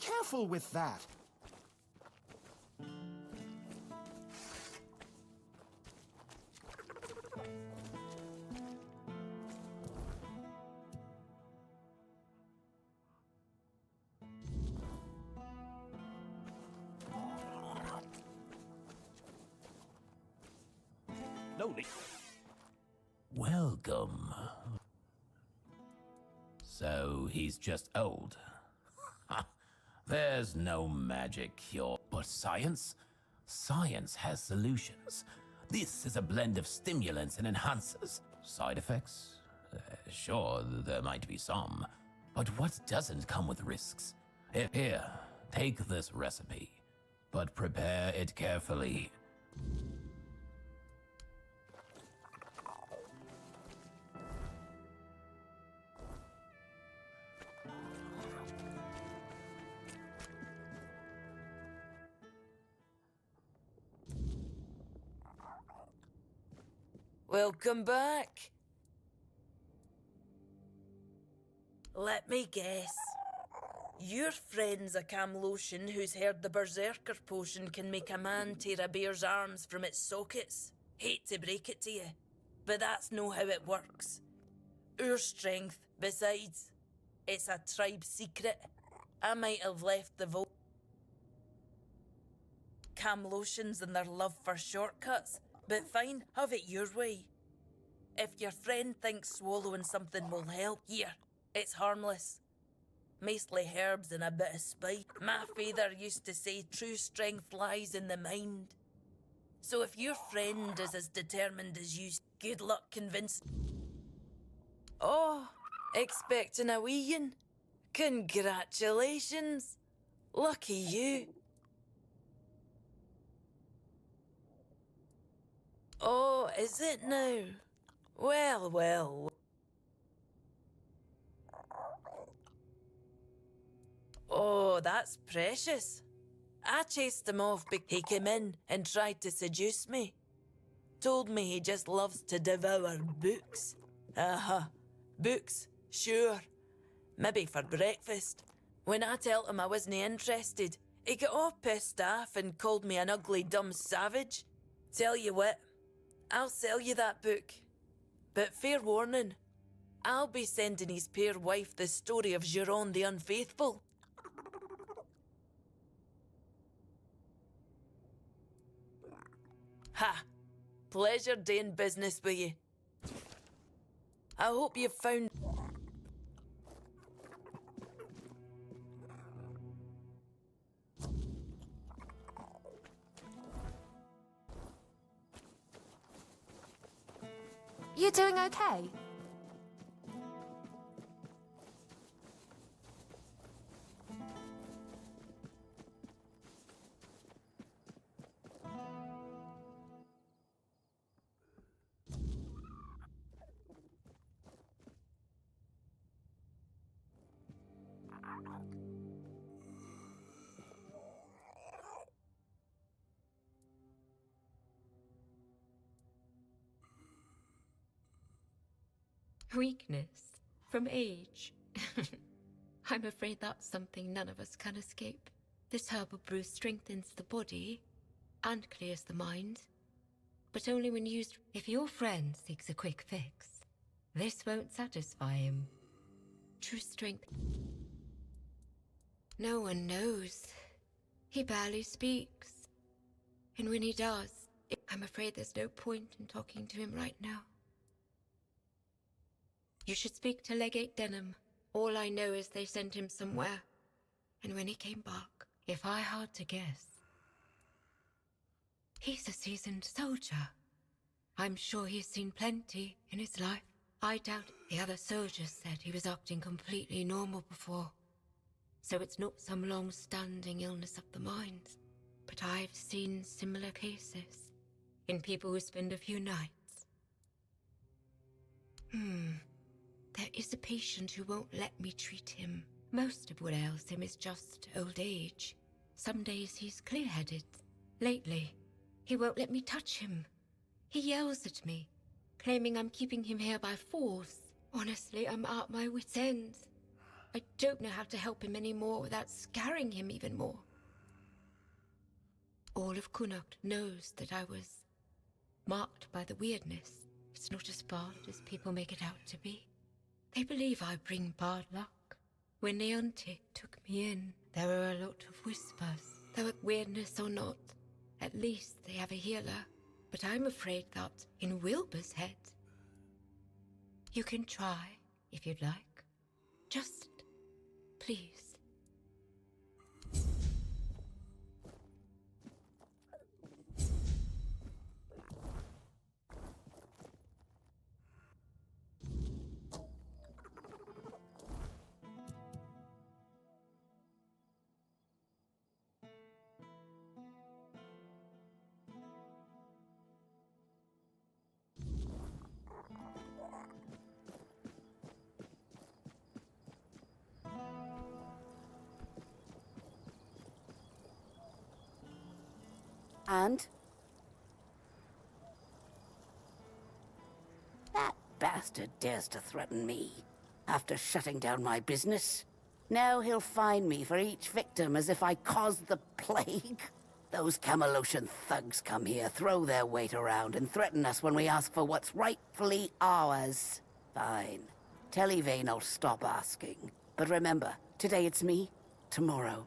careful with that. No need. Welcome. So he's just old. There's no magic cure. But science? Science has solutions. This is a blend of stimulants and enhancers. Side effects? Sure, there might be some. But what doesn't come with risks? Here, take this recipe. But prepare it carefully. Welcome back. Let me guess. Your friend's a Camlotion who's heard the Berserker potion can make a man tear a bear's arms from its sockets. Hate to break it to you, but that's no how it works. Our strength, besides, it's a tribe secret. I might have left the vault. Camlotions and their love for shortcuts, but fine, have it your way. If your friend thinks swallowing something will help, here, it's harmless. Mostly herbs and a bit of spice. My father used to say true strength lies in the mind. So if your friend is as determined as you, good luck convincing. Oh, expecting a wee-un? Congratulations. Lucky you. Oh, is it now? Well, well. Oh, that's precious. I chased him off because he came in and tried to seduce me. Told me he just loves to devour books. Books, sure. Maybe for breakfast. When I told him I wasn't interested, he got all pissed off and called me an ugly dumb savage. Tell you what, I'll sell you that book. But fair warning, I'll be sending his poor wife the story of Giron the Unfaithful. Ha! Pleasure doing business with you. I hope you've found... You doing okay? Weakness from age. I'm afraid that's something none of us can escape. This herbal brew strengthens the body and clears the mind, but only when used. If your friend seeks a quick fix, this won't satisfy him. True strength. No one knows. He barely speaks. And when he does, I'm afraid there's no point in talking to him right now. You should speak to Legate Denham. All I know is they sent him somewhere. And when he came back, if I had to guess, he's a seasoned soldier. I'm sure he's seen plenty in his life. I doubt the other soldiers said he was acting completely normal before. So it's not some long-standing illness of the mind. But I've seen similar cases in people who spend a few nights. There is a patient who won't let me treat him. Most of what ails him is just old age. Some days he's clear-headed. Lately, he won't let me touch him. He yells at me, claiming I'm keeping him here by force. Honestly, I'm at my wit's end. I don't know how to help him anymore without scaring him even more. All of Connacht knows that I was marked by the Wyrdness. It's not as bad as people make it out to be. They believe I bring bad luck. When the auntie took me in, there were a lot of whispers. There were Wyrdness or not, at least they have a healer. But I'm afraid that in Wilbur's head, you can try if you'd like. Just please. And? That bastard dares to threaten me after shutting down my business. Now he'll fine me for each victim as if I caused the plague. Those Camelocian thugs come here, throw their weight around, and threaten us when we ask for what's rightfully ours. Fine. Tell Yvain I'll stop asking. But remember, today it's me, tomorrow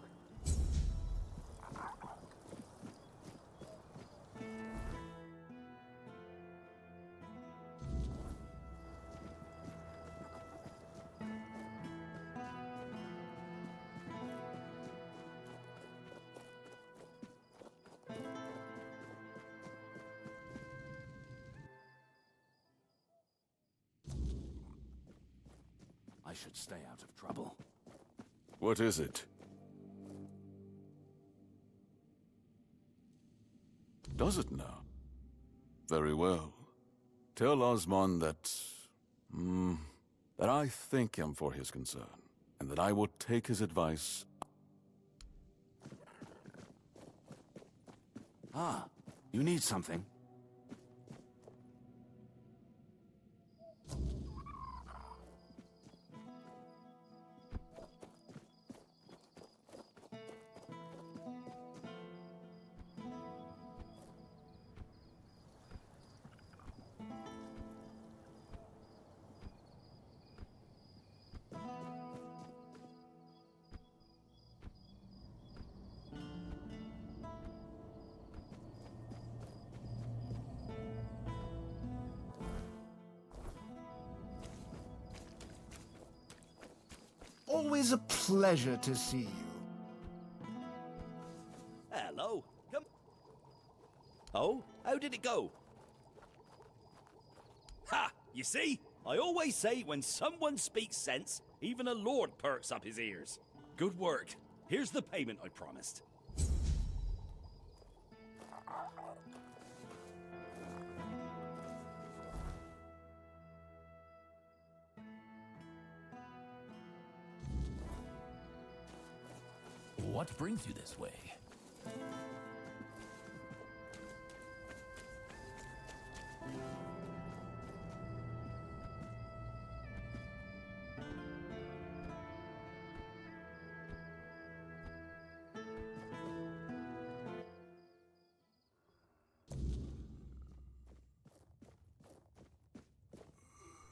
I should stay out of trouble. What is it? Does it now? Very well. Tell Osmond that... that I thank him for his concern, and that I will take his advice. Ah, you need something? Always a pleasure to see you. Hello. Come. Oh, how did it go? Ha! You see? I always say when someone speaks sense, even a lord perks up his ears. Good work. Here's the payment I promised. What brings you this way?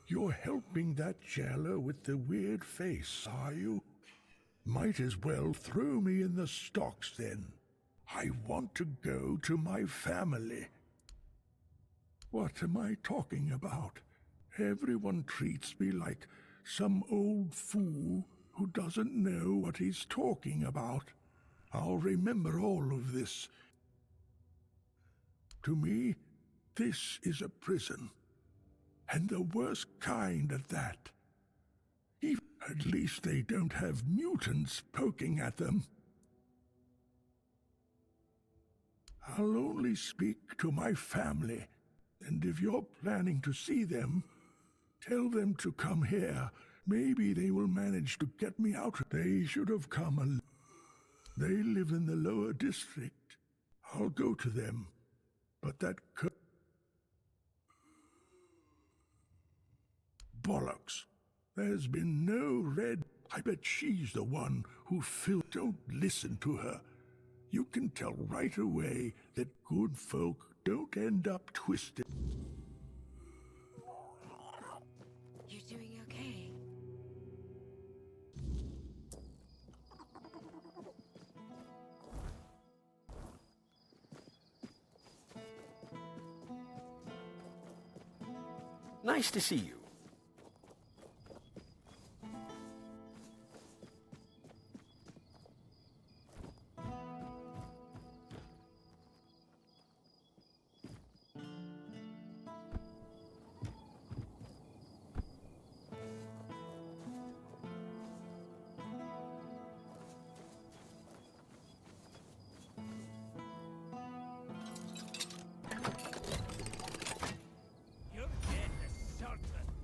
You're helping that jailer with the weird face, are you? Might as well throw me in the stocks then. I want to go to my family. What am I talking about? Everyone treats me like some old fool who doesn't know what he's talking about. I'll remember all of this. To me, this is a prison. And the worst kind at that. At least they don't have mutants poking at them. I'll only speak to my family, and if you're planning to see them, tell them to come here. Maybe they will manage to get me out. They should have come alone. They live in the lower district. I'll go to them, but that bollocks. There's been no red... I bet she's the one who Don't listen to her. You can tell right away that good folk don't end up twisted. You doing okay? Nice to see you. Your death is certain.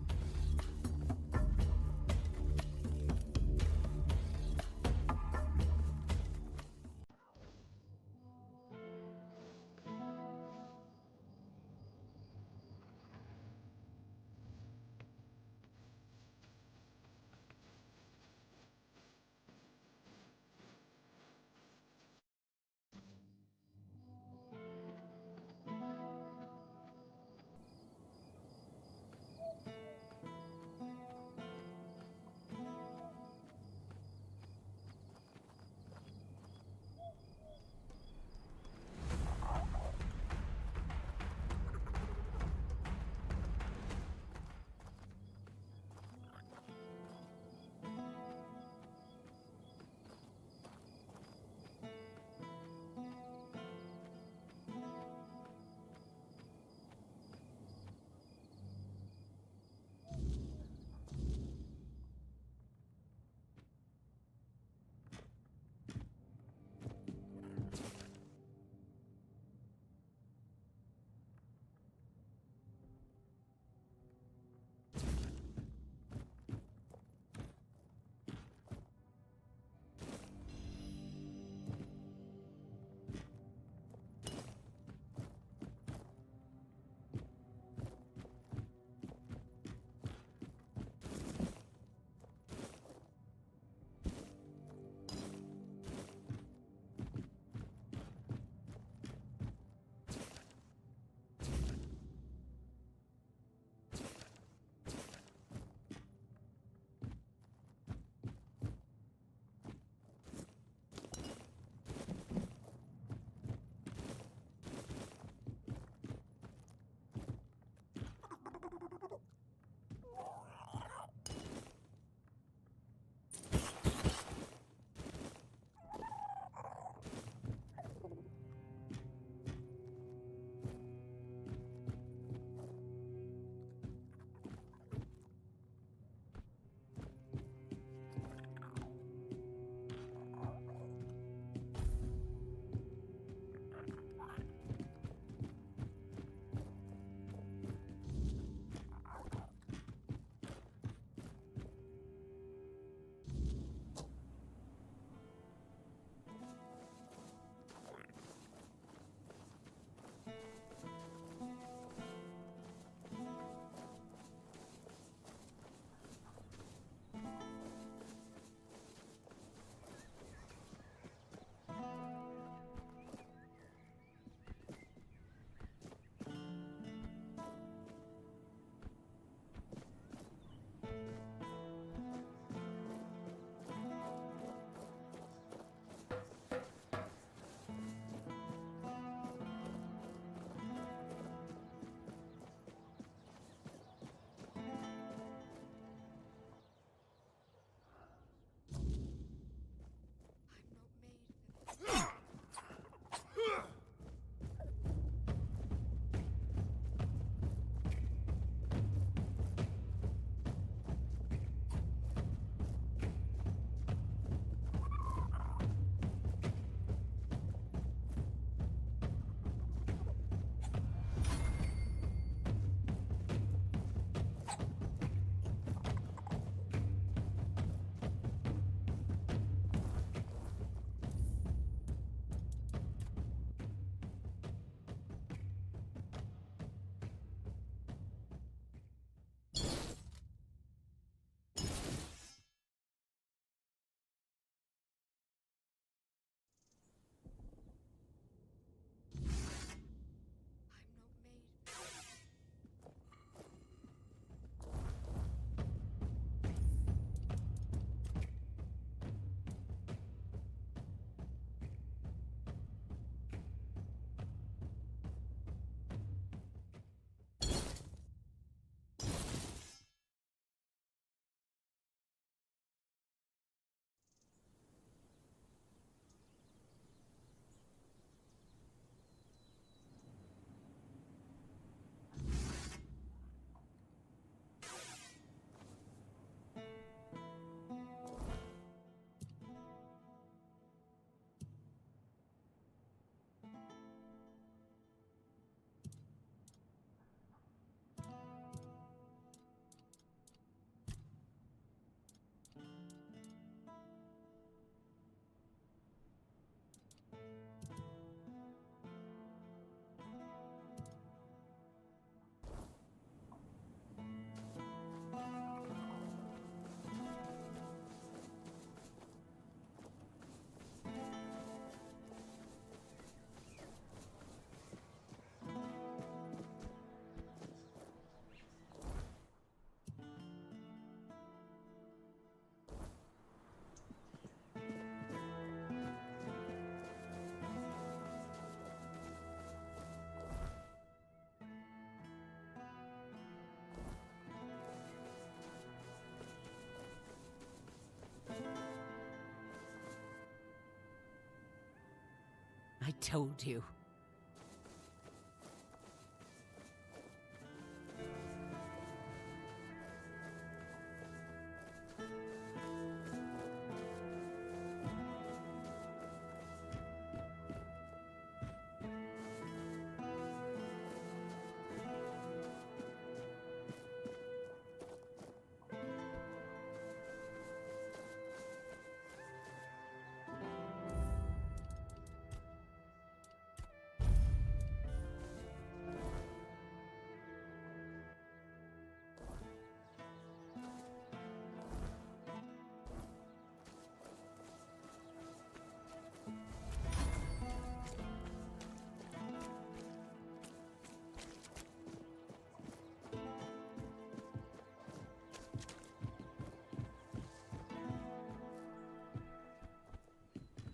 I told you.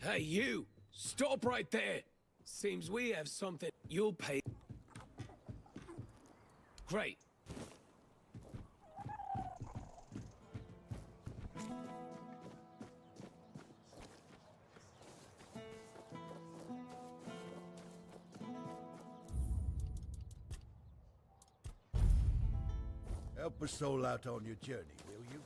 Hey, you! Stop right there! Seems we have something you'll pay. Great. Help a soul out on your journey, will you?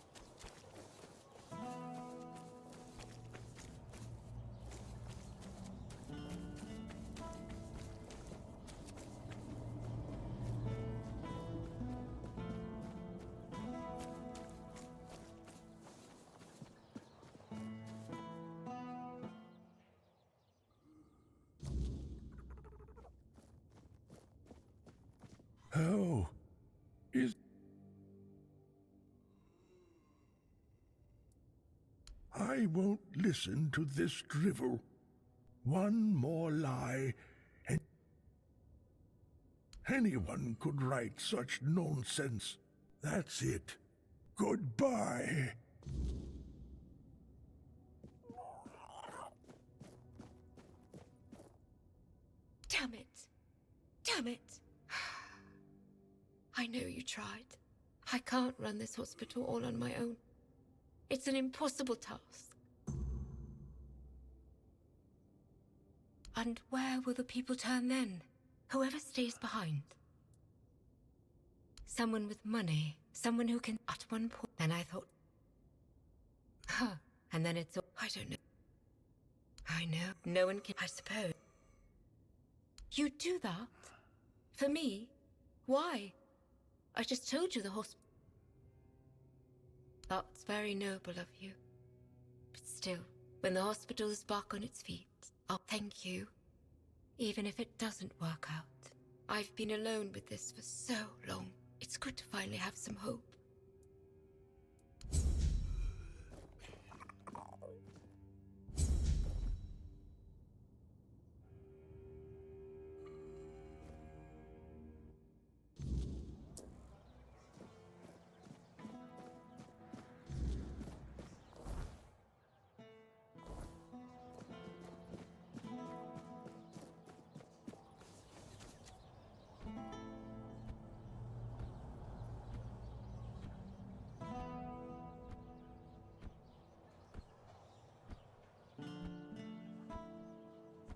How is... I won't listen to this drivel. One more lie, and anyone could write such nonsense. That's it. Goodbye. Damn it. Damn it. I know you tried. I can't run this hospital all on my own. It's an impossible task. And where will the people turn then? Whoever stays behind. Someone with money. Someone who can... At one point, then I thought... Huh. And then it's all... I don't know. I know. No one can... I suppose. You do that? For me? Why? I just told you the hospital... That's very noble of you. But still, when the hospital is back on its feet, I'll thank you. Even if it doesn't work out. I've been alone with this for so long. It's good to finally have some hope.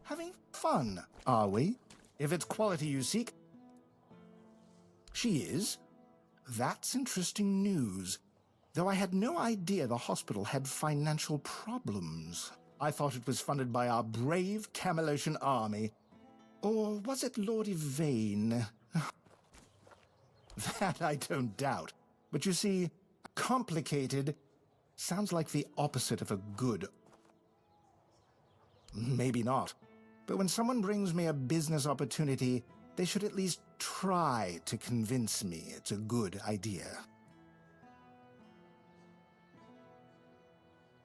Having fun, are we? If it's quality you seek. She is. That's interesting news. Though I had no idea the hospital had financial problems. I thought it was funded by our brave Camelosian army. Or was it Lord Yvain? That I don't doubt. But you see, complicated sounds like the opposite of a good. Maybe not. But when someone brings me a business opportunity, they should at least try to convince me it's a good idea.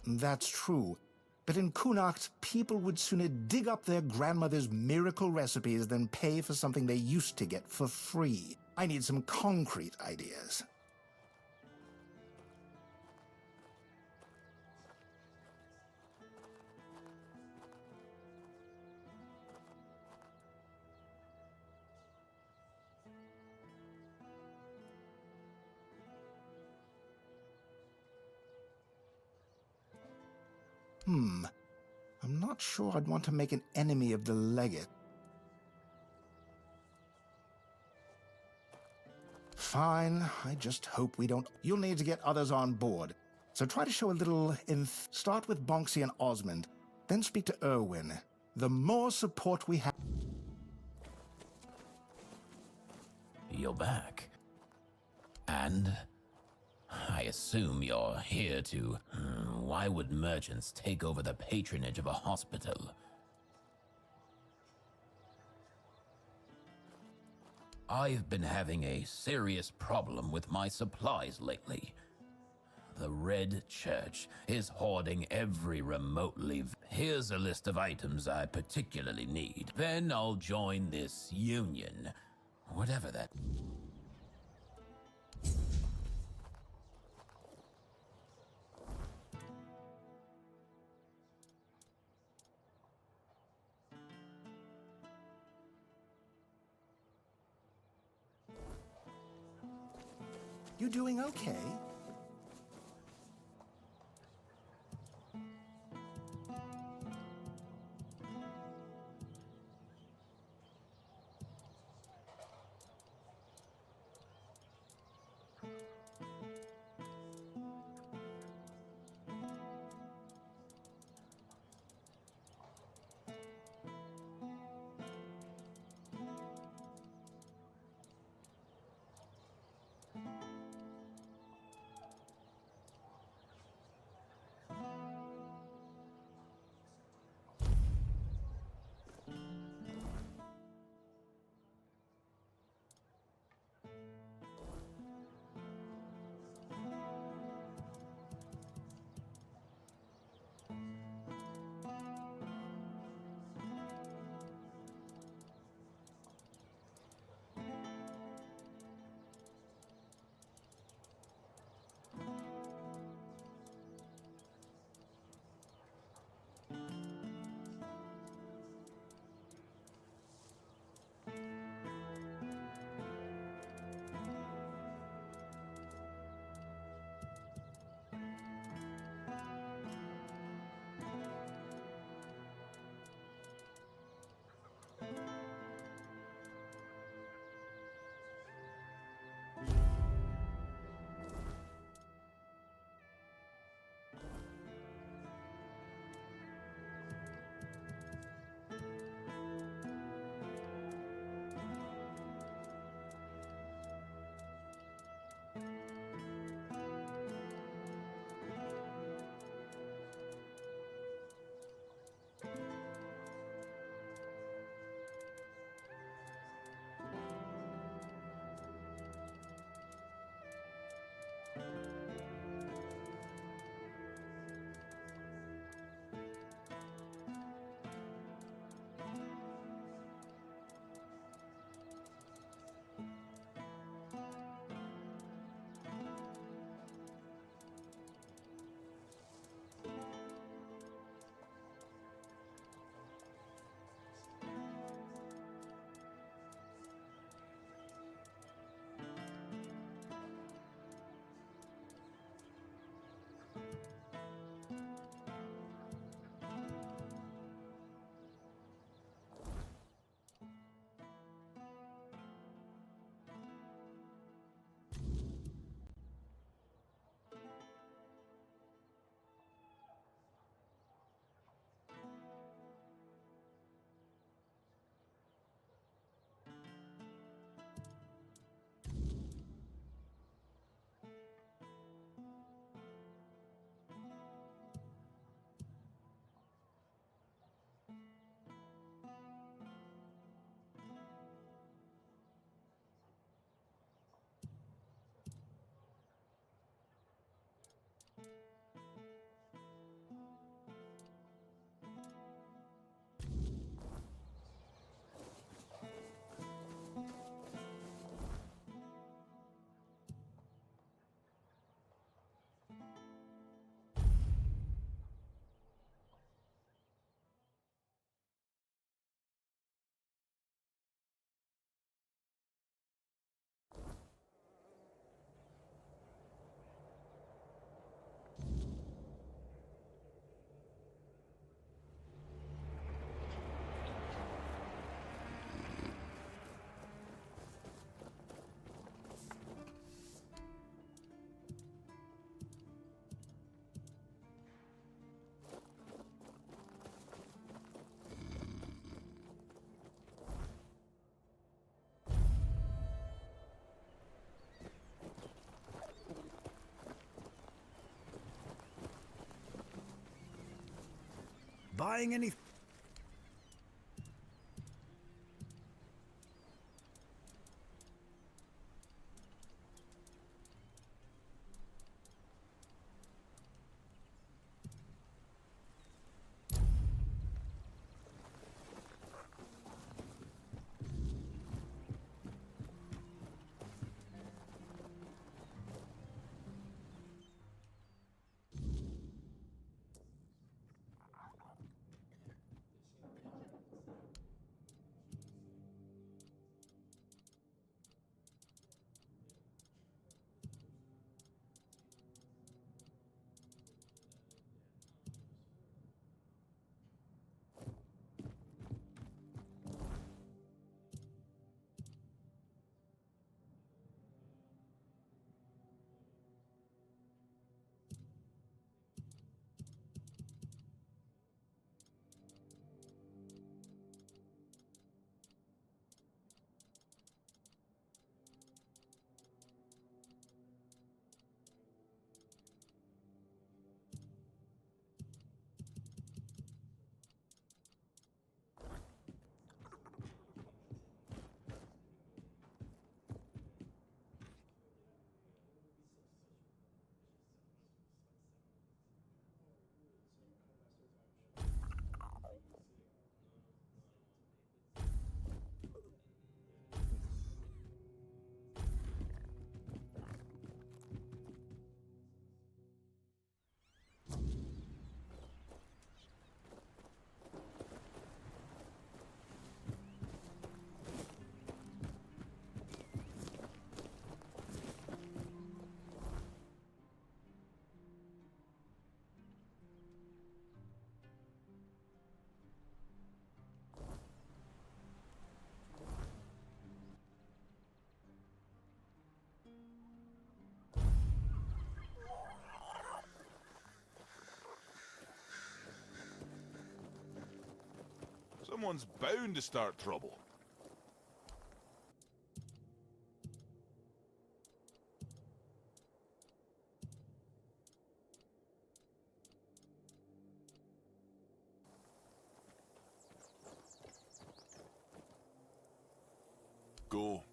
That's true. But in Connacht, people would sooner dig up their grandmother's miracle recipes than pay for something they used to get for free. I need some concrete ideas. I'm not sure I'd want to make an enemy of the legate. Fine, I just hope we don't... You'll need to get others on board. So try to show a little... Start with Bonksy and Osmond, then speak to Irwin. The more support we have... You're back. And I assume you're here to... Why would merchants take over the patronage of a hospital? I've been having a serious problem with my supplies lately. The Red Church is hoarding every remotely... Here's a list of items I particularly need. Then I'll join this union. Whatever that... You doing okay? Buying anything? Someone's bound to start trouble. Go.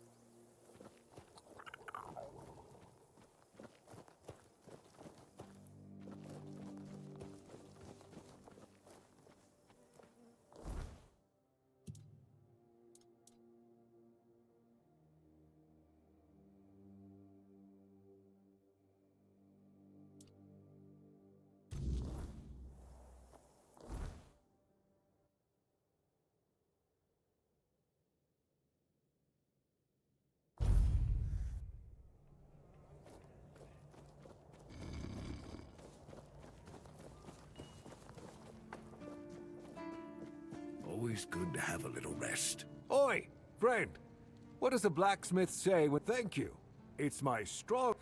Always good to have a little rest. Oi, friend! What does the blacksmith say when thank you? It's my strong...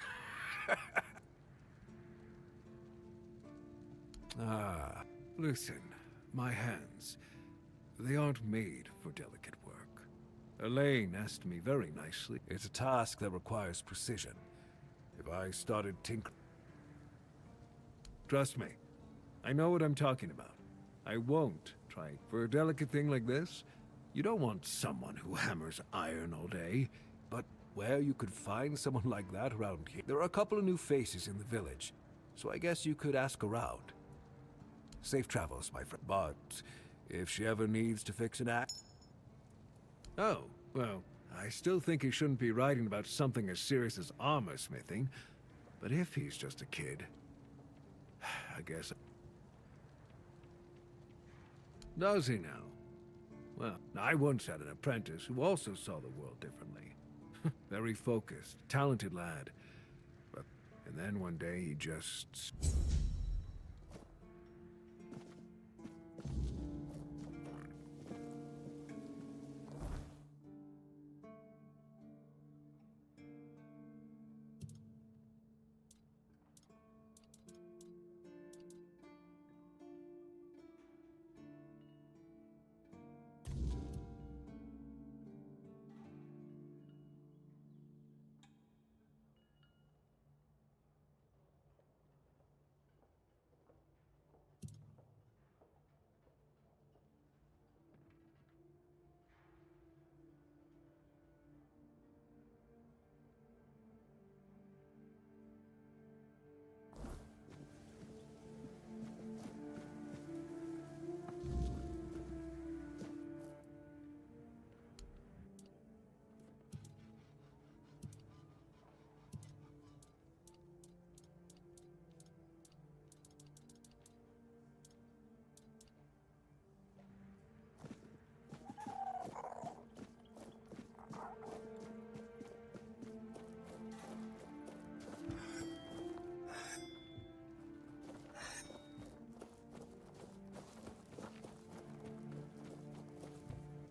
Ah, listen, my hands, they aren't made for delicate work. Elaine asked me very nicely. It's a task that requires precision. If I started tinkering... Trust me, I know what I'm talking about. I won't try. For a delicate thing like this, you don't want someone who hammers iron all day. But where you could find someone like that around here? There are a couple of new faces in the village, so I guess you could ask around. Safe travels, my friend. But if she ever needs to fix an act... Oh, well, I still think he shouldn't be writing about something as serious as armor smithing. But if he's just a kid, I guess... Does he now? Well, I once had an apprentice who also saw the world differently. Very focused, talented lad. And then one day he just...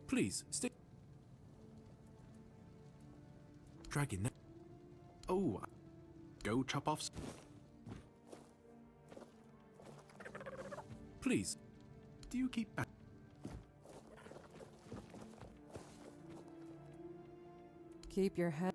Please, stick. Dragging that. Oh, go chop off. Please, do you keep back? Keep your head.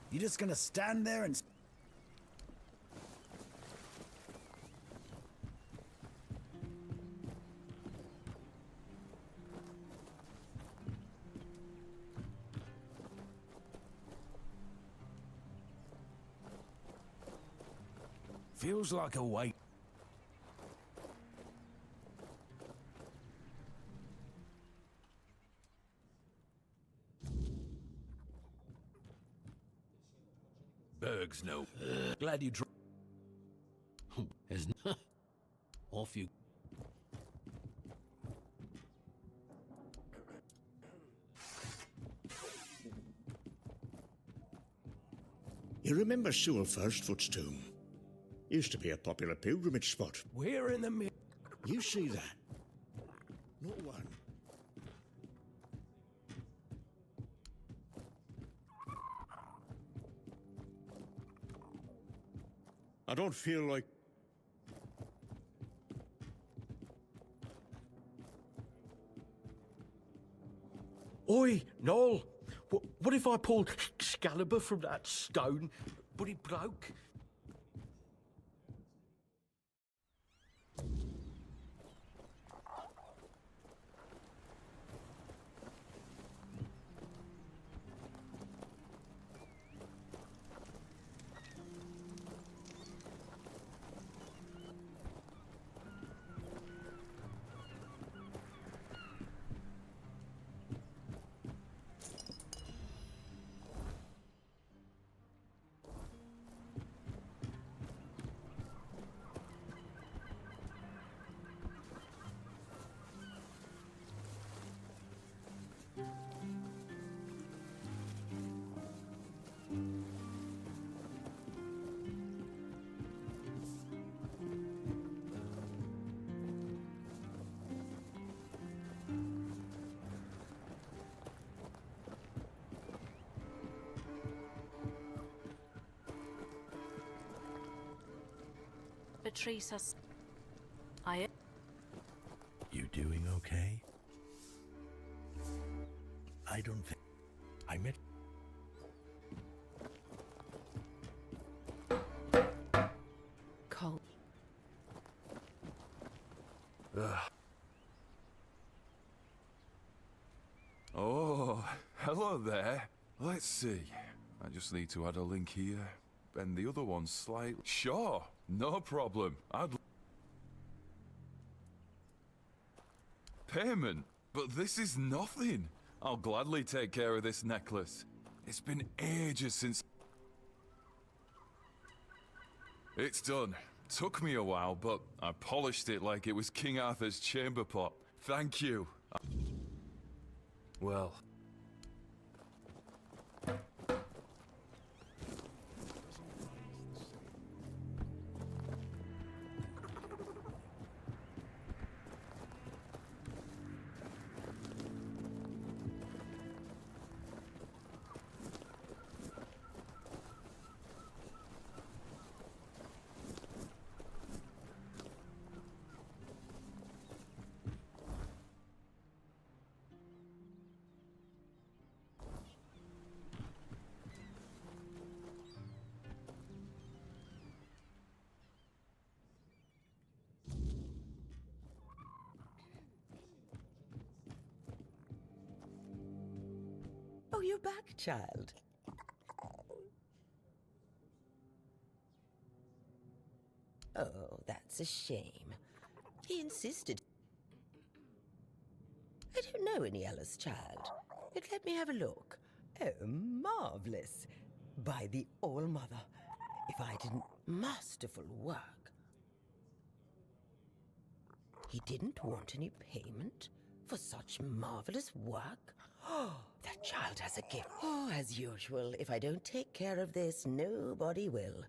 You just gonna stand there and... Feels like a weight. Berg's no. Glad you dropped. Isn't off you. You remember Sewellfirst Footstone? Used to be a popular pilgrimage spot. We're in the middle. You see that? Not one. I don't feel like... Oi, Noel! What if I pulled Excalibur from that stone, but it broke? Betrays us. You doing okay? I don't think... I met... Cold. Oh, hello there. Let's see. I just need to add a link here. Bend the other one slightly. Sure, no problem. Payment? But this is nothing. I'll gladly take care of this necklace. It's been ages since... It's done. Took me a while, but I polished it like it was King Arthur's chamber pot. Thank you. Well... Oh, you're back, child. Oh, that's a shame. He insisted. I don't know any Ella's child, but let me have a look. Oh, marvelous. By the All-Mother, if I didn't masterful work. He didn't want any payment for such marvelous work? Oh, that child has a gift. Oh, as usual, if I don't take care of this, nobody will.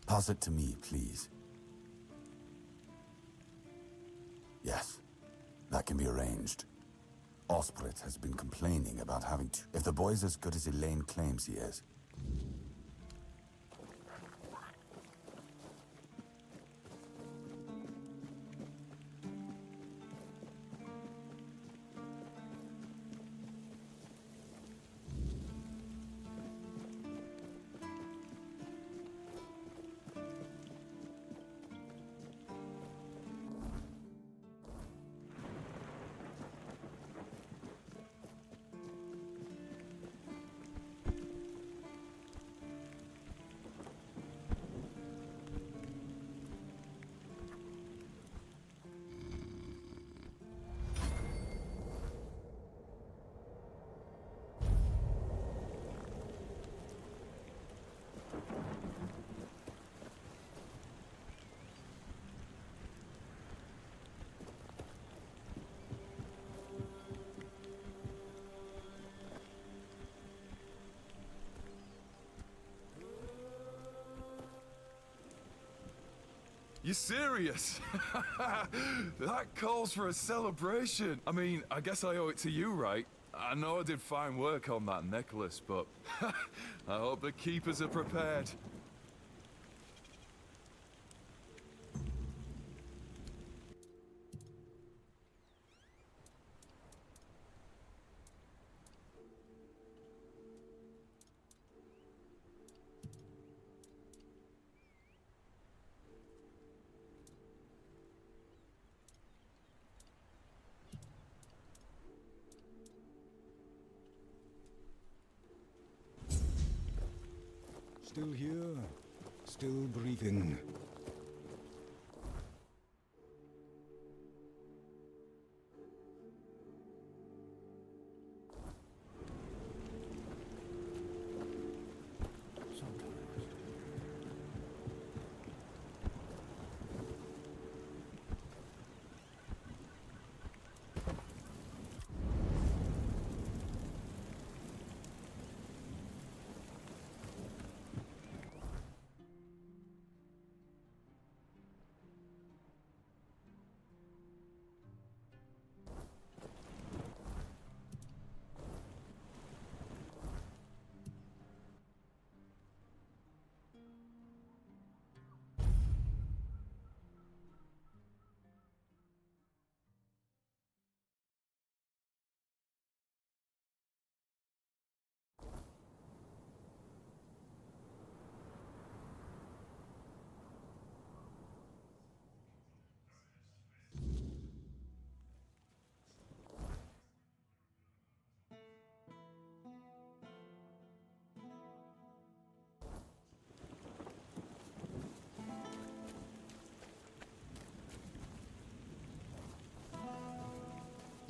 Pass it to me, please. Yes, that can be arranged. Osprey has been complaining about having to... If the boy's as good as Elaine claims he is, You serious? That calls for a celebration. I mean, I guess I owe it to you, right? I know I did fine work on that necklace, but I hope the keepers are prepared. Still here, still breathing.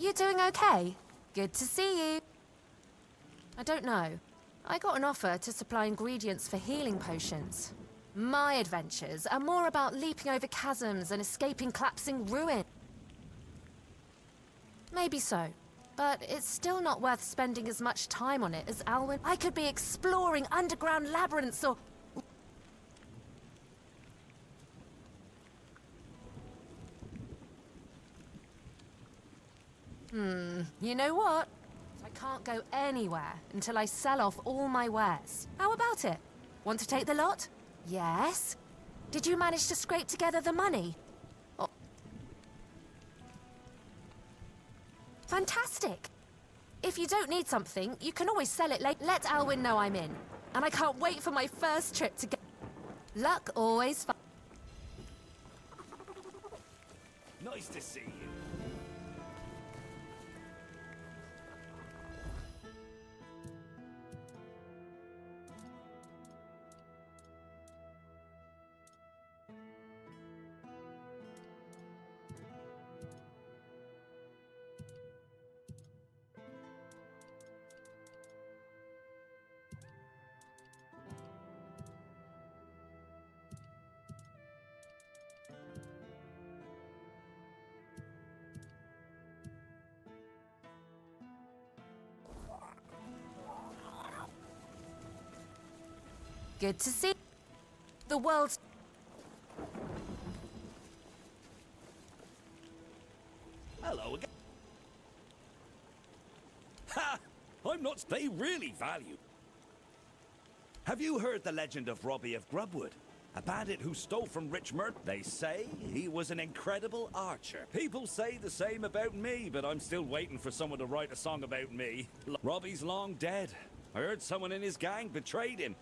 You doing okay? Good to see you. I don't know. I got an offer to supply ingredients for healing potions. My adventures are more about leaping over chasms and escaping collapsing ruin. Maybe so, but it's still not worth spending as much time on it as Alwyn. I could be exploring underground labyrinths or... You know what? I can't go anywhere until I sell off all my wares. How about it? Want to take the lot? Yes? Did you manage to scrape together the money? Oh. Fantastic! If you don't need something, you can always sell it later. Let Alwyn know I'm in. And I can't wait for my first trip to get... Luck always... Nice to see you. Good to see... The world's... Hello again. Ha! I'm not... They really value. Have you heard the legend of Robbie of Grubwood? A bandit who stole from rich merchants. They say he was an incredible archer. People say the same about me, but I'm still waiting for someone to write a song about me. Robbie's long dead. I heard someone in his gang betrayed him.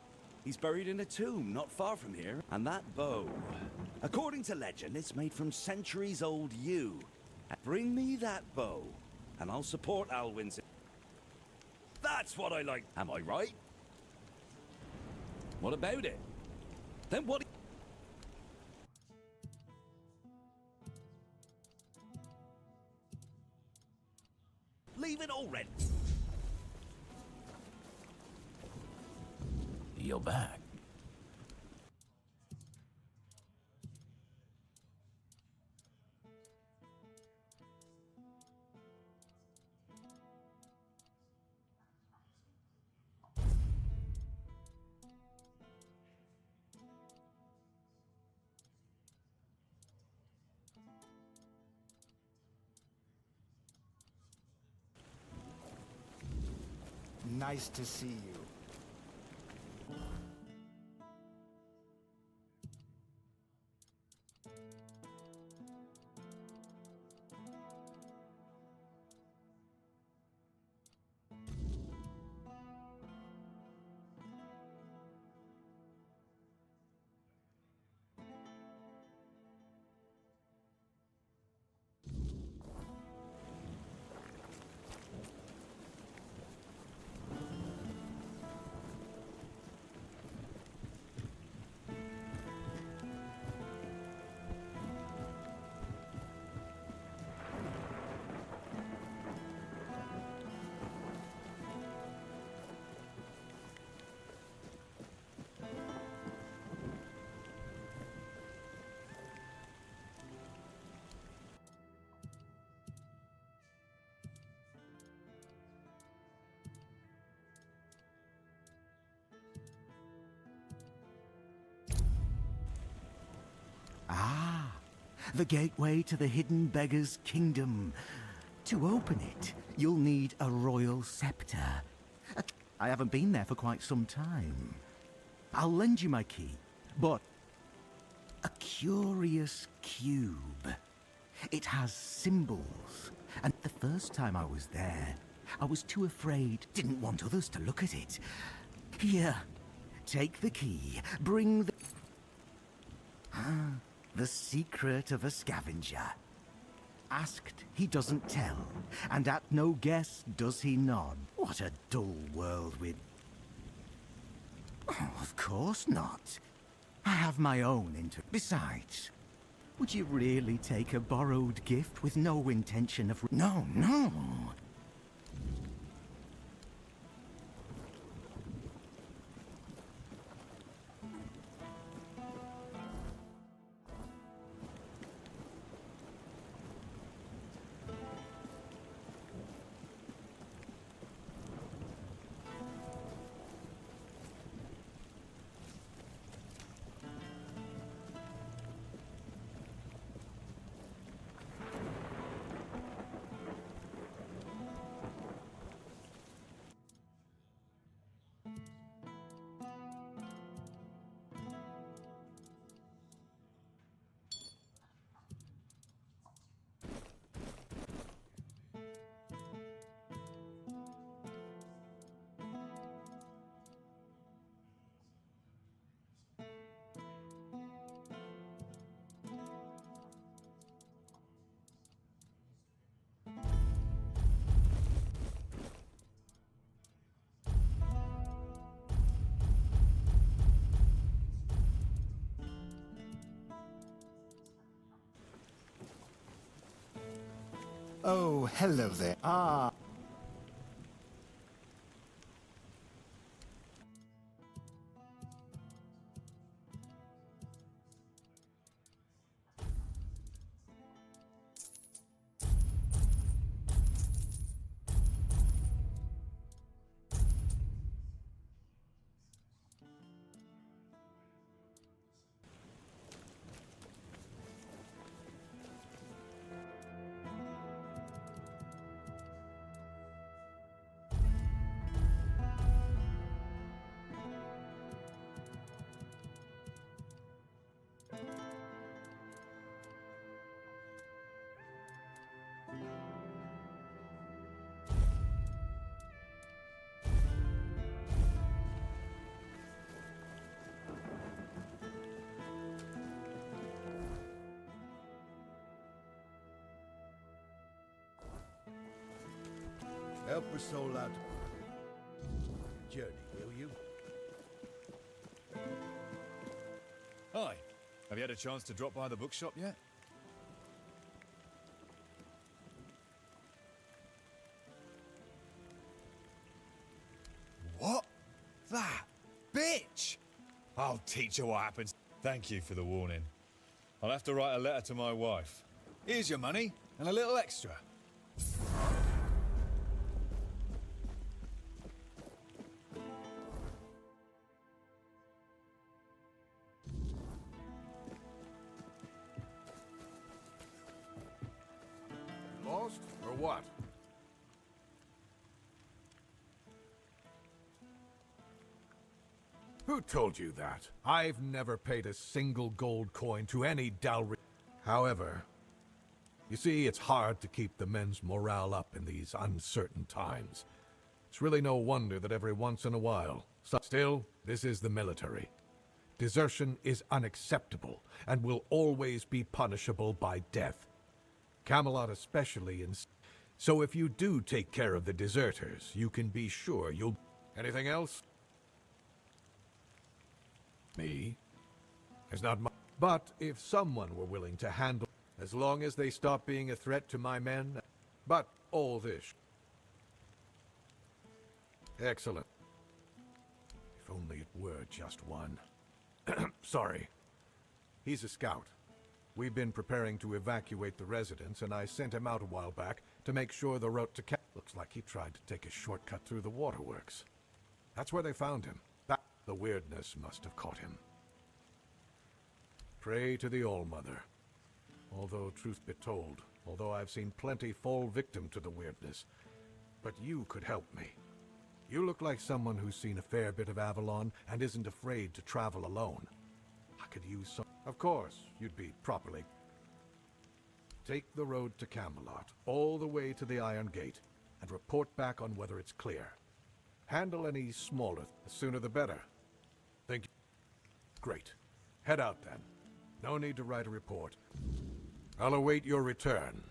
He's buried in a tomb not far from here. And that bow, according to legend, it's made from centuries-old yew. Bring me that bow, and I'll support Alwyn's. That's what I like. Am I right? What about it? Then what... Leave it already. You're back. Nice to see you. Ah, the gateway to the hidden beggar's kingdom. To open it, you'll need a royal scepter. I haven't been there for quite some time. I'll lend you my key, but a curious cube. It has symbols, and the first time I was there, I was too afraid, didn't want others to look at it. Here, take the key, bring the... The secret of a scavenger. Asked, he doesn't tell, and at no guess does he nod. What a dull world with... Oh, of course not. I have my own Besides, Would you really take a borrowed gift with no intention of... No, no. Oh, hello there. Ah. Help a soul out. Journey, will you? Hi. Have you had a chance to drop by the bookshop yet? What? That bitch! I'll teach her what happens. Thank you for the warning. I'll have to write a letter to my wife. Here's your money, and a little extra. Lost, or what? Who told you that? I've never paid a single gold coin to any dowry. However, you see, it's hard to keep the men's morale up in these uncertain times. It's really no wonder that every once in a while... Still, this is the military. Desertion is unacceptable, and will always be punishable by death. Camelot especially, so if you do take care of the deserters, you can be sure you'll... Anything else? Me? There's not much. But if someone were willing to handle... As long as they stop being a threat to my men... But all this... Excellent. If only it were just one. Sorry. He's a scout. We've been preparing to evacuate the residents, and I sent him out a while back to make sure the route to Looks like he tried to take a shortcut through the waterworks. That's where they found him. The Wyrdness must have caught him. Pray to the All-Mother. Although, truth be told, I've seen plenty fall victim to the Wyrdness, but you could help me. You look like someone who's seen a fair bit of Avalon and isn't afraid to travel alone. I could use some... Of course, you'd be properly... Take the road to Camelot, all the way to the Iron Gate, and report back on whether it's clear. Handle any smaller, the sooner the better. Think... Great. Head out then. No need to write a report. I'll await your return.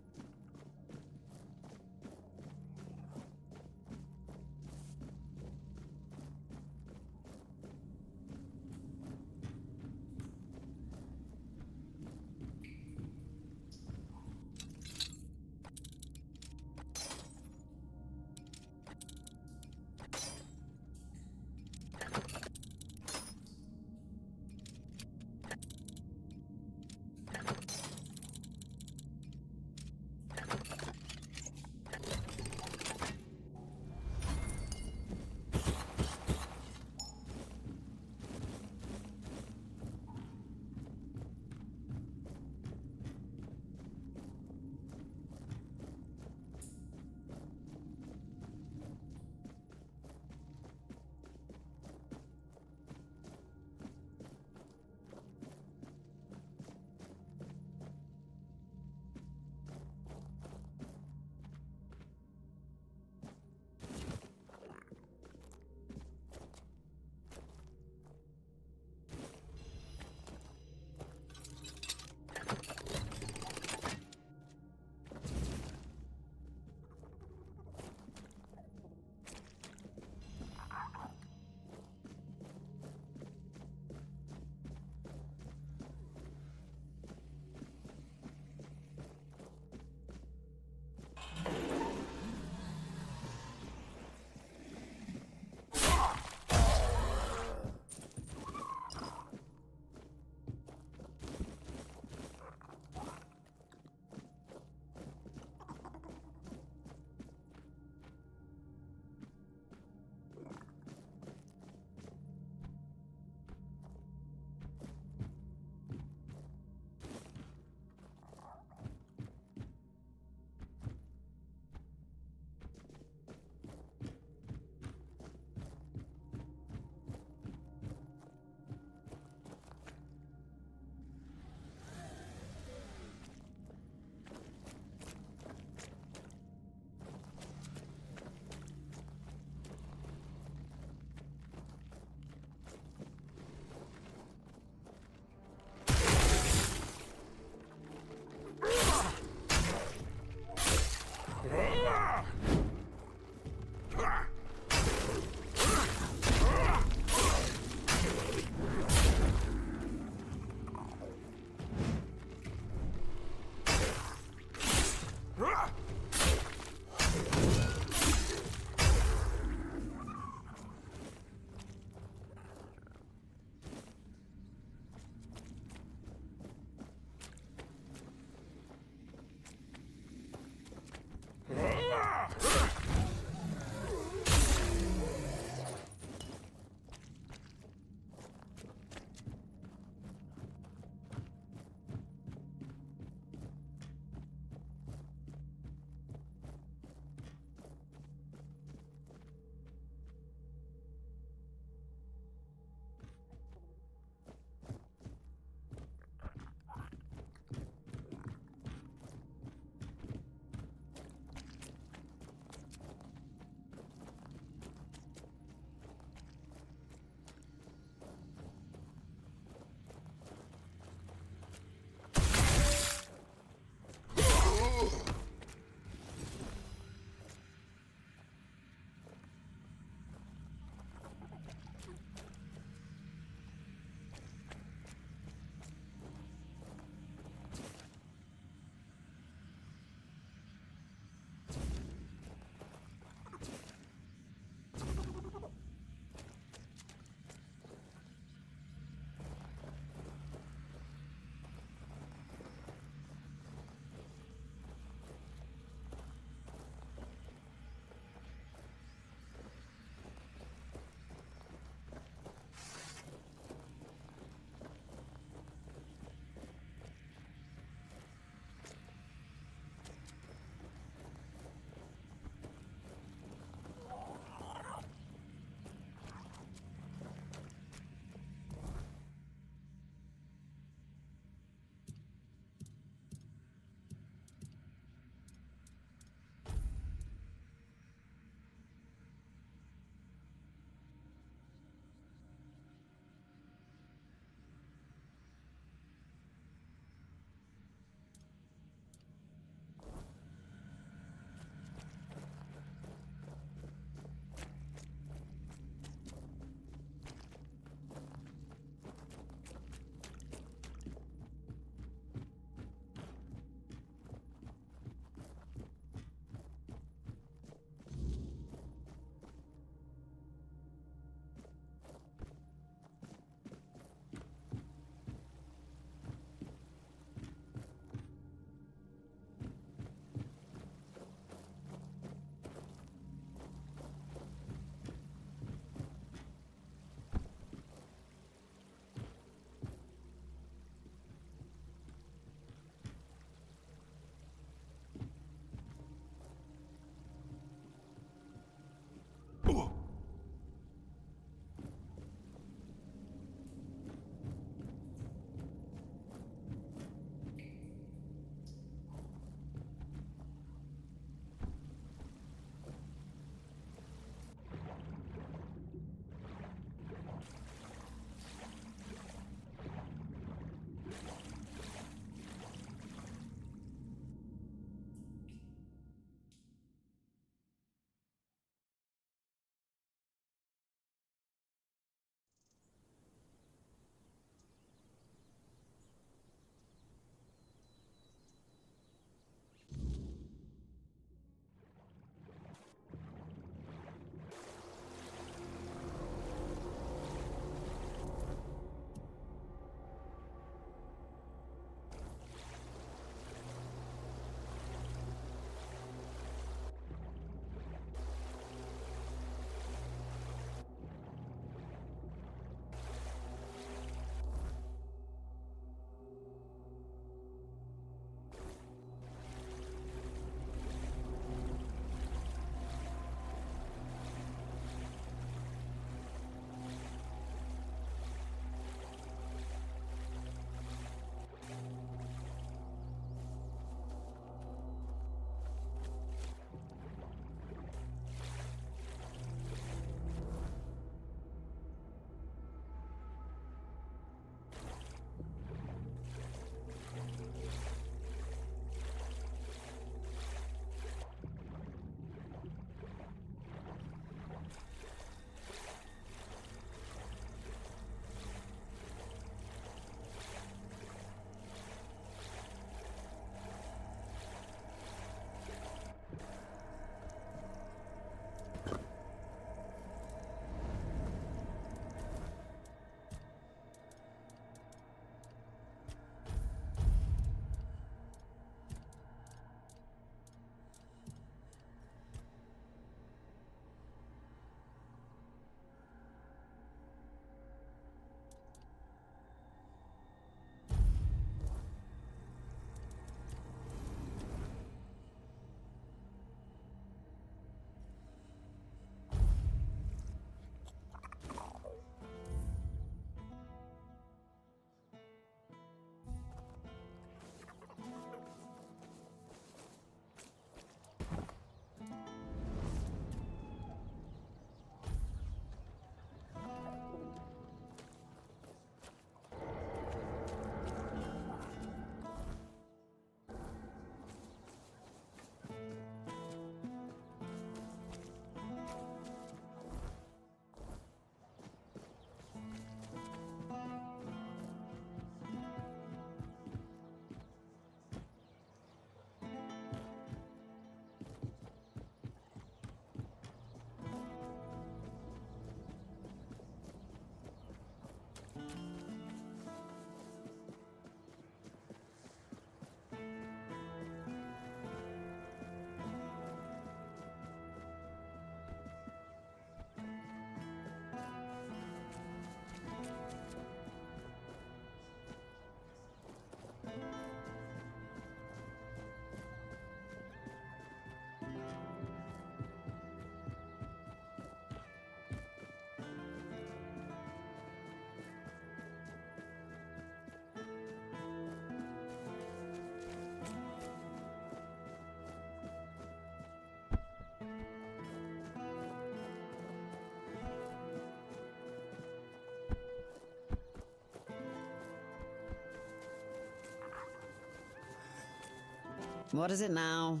What is it now?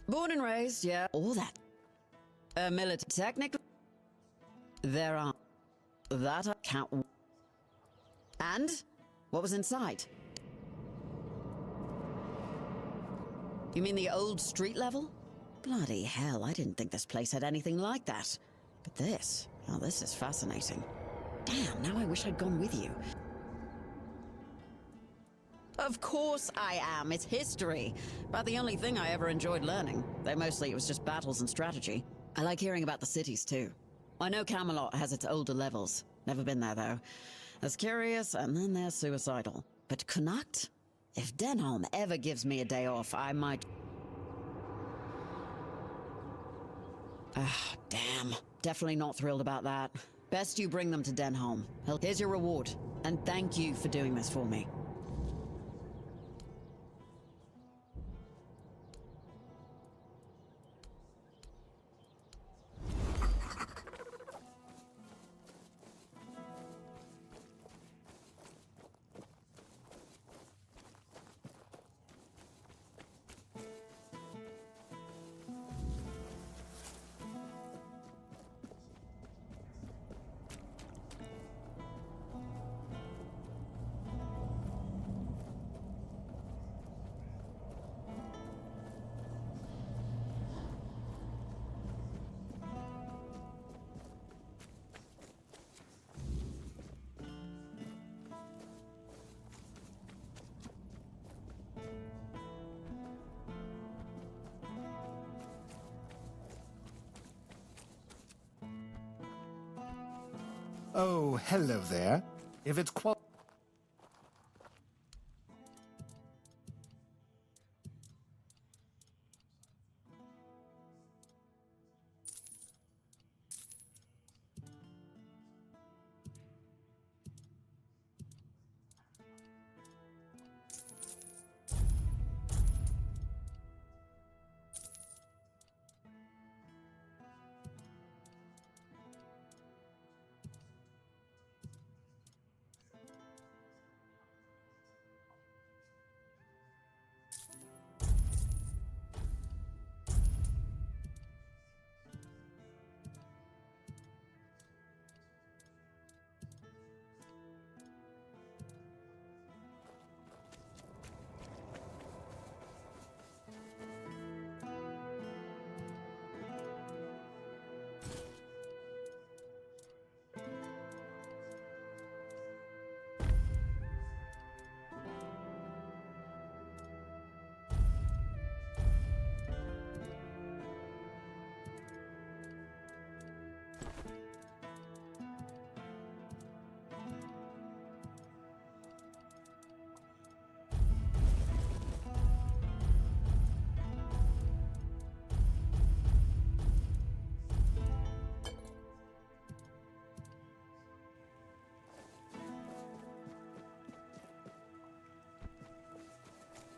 Born and raised, yeah. All that. Military technically. There are. That I can't. And? What was inside? You mean the old street level? Bloody hell, I didn't think this place had anything like that. But this, oh, this is fascinating. Damn, now I wish I'd gone with you. Of course I am, it's history. About the only thing I ever enjoyed learning. Though mostly it was just battles and strategy. I like hearing about the cities too. I know Camelot has its older levels. Never been there though. There's curious and then there's suicidal. But Connacht? If Denholm ever gives me a day off, I might... Ah, damn. Definitely not thrilled about that. Best you bring them to Denholm. Here's your reward. And thank you for doing this for me. Oh, hello there. If it's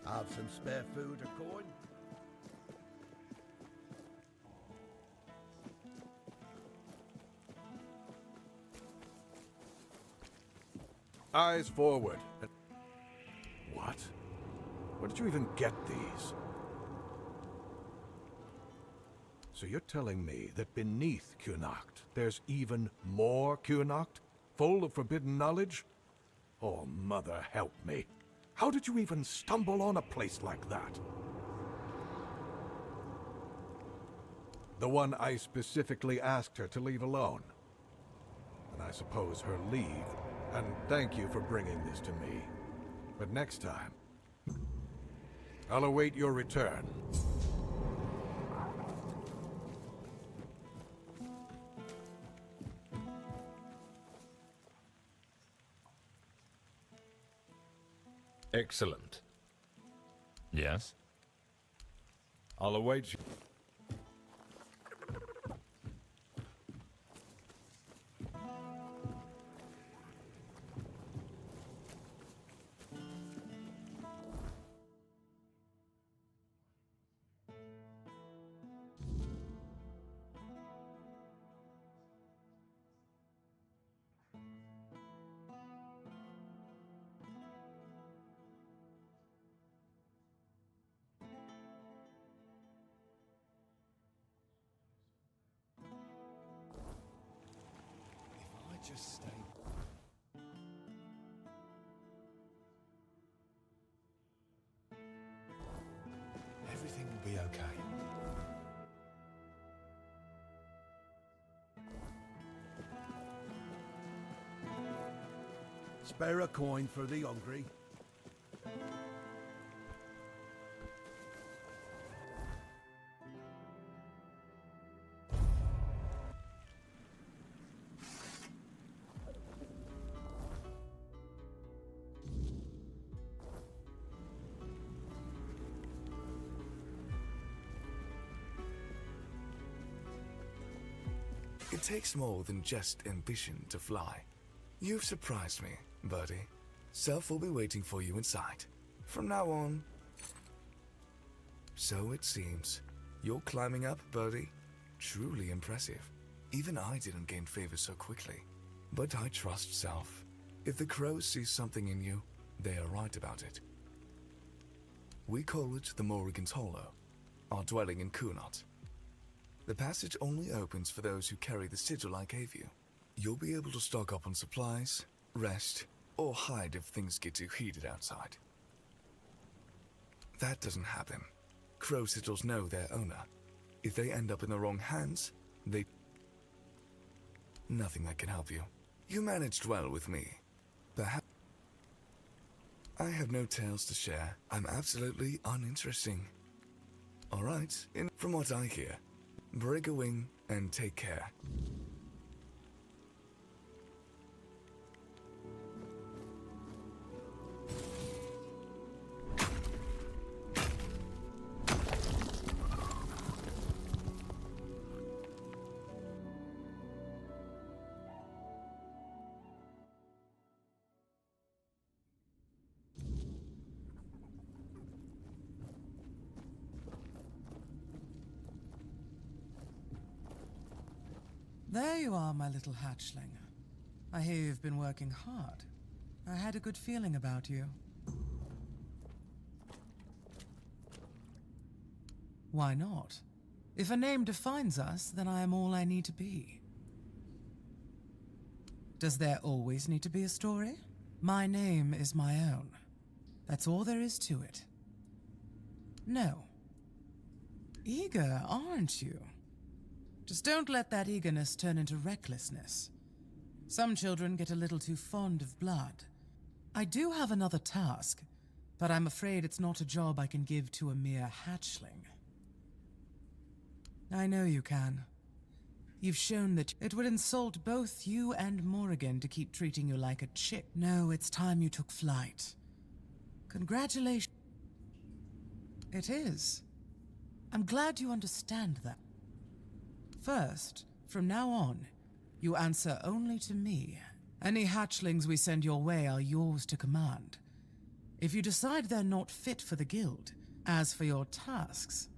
Have some spare food or coin? Eyes forward. What? Where did you even get these? So you're telling me that beneath Connacht, there's even more Connacht? Full of forbidden knowledge? Oh, mother help me. How did you even stumble on a place like that? The one I specifically asked her to leave alone. And I suppose her leave. And thank you for bringing this to me. But next time, I'll await your return. Excellent. Yes? I'll await you. Just stay. Everything will be okay. Spare a coin for the hungry. It takes more than just ambition to fly. You've surprised me, Birdie. Self will be waiting for you inside. From now on... So it seems. You're climbing up, Birdie. Truly impressive. Even I didn't gain favor so quickly. But I trust Self. If the crows see something in you, they are right about it. We call it the Morrigan's Hollow, our dwelling in Kunot. The passage only opens for those who carry the sigil I gave you. You'll be able to stock up on supplies, rest, or hide if things get too heated outside. That doesn't happen. Crow sigils know their owner. If they end up in the wrong hands, they... Nothing that can help you. You managed well with me. Perhaps... I have no tales to share. I'm absolutely uninteresting. Alright, from what I hear, break a wing and take care. There you are, my little hatchling. I hear you've been working hard. I had a good feeling about you. Why not? If a name defines us, then I am all I need to be. Does there always need to be a story? My name is my own. That's all there is to it. No. Eager, aren't you? Just don't let that eagerness turn into recklessness. Some children get a little too fond of blood. I do have another task, but I'm afraid it's not a job I can give to a mere hatchling. I know you can. You've shown that it would insult both you and Morrigan to keep treating you like a chick. No, it's time you took flight. Congratulations. It is. I'm glad you understand that. First, from now on, you answer only to me. Any hatchlings we send your way are yours to command. If you decide they're not fit for the guild, as for your tasks,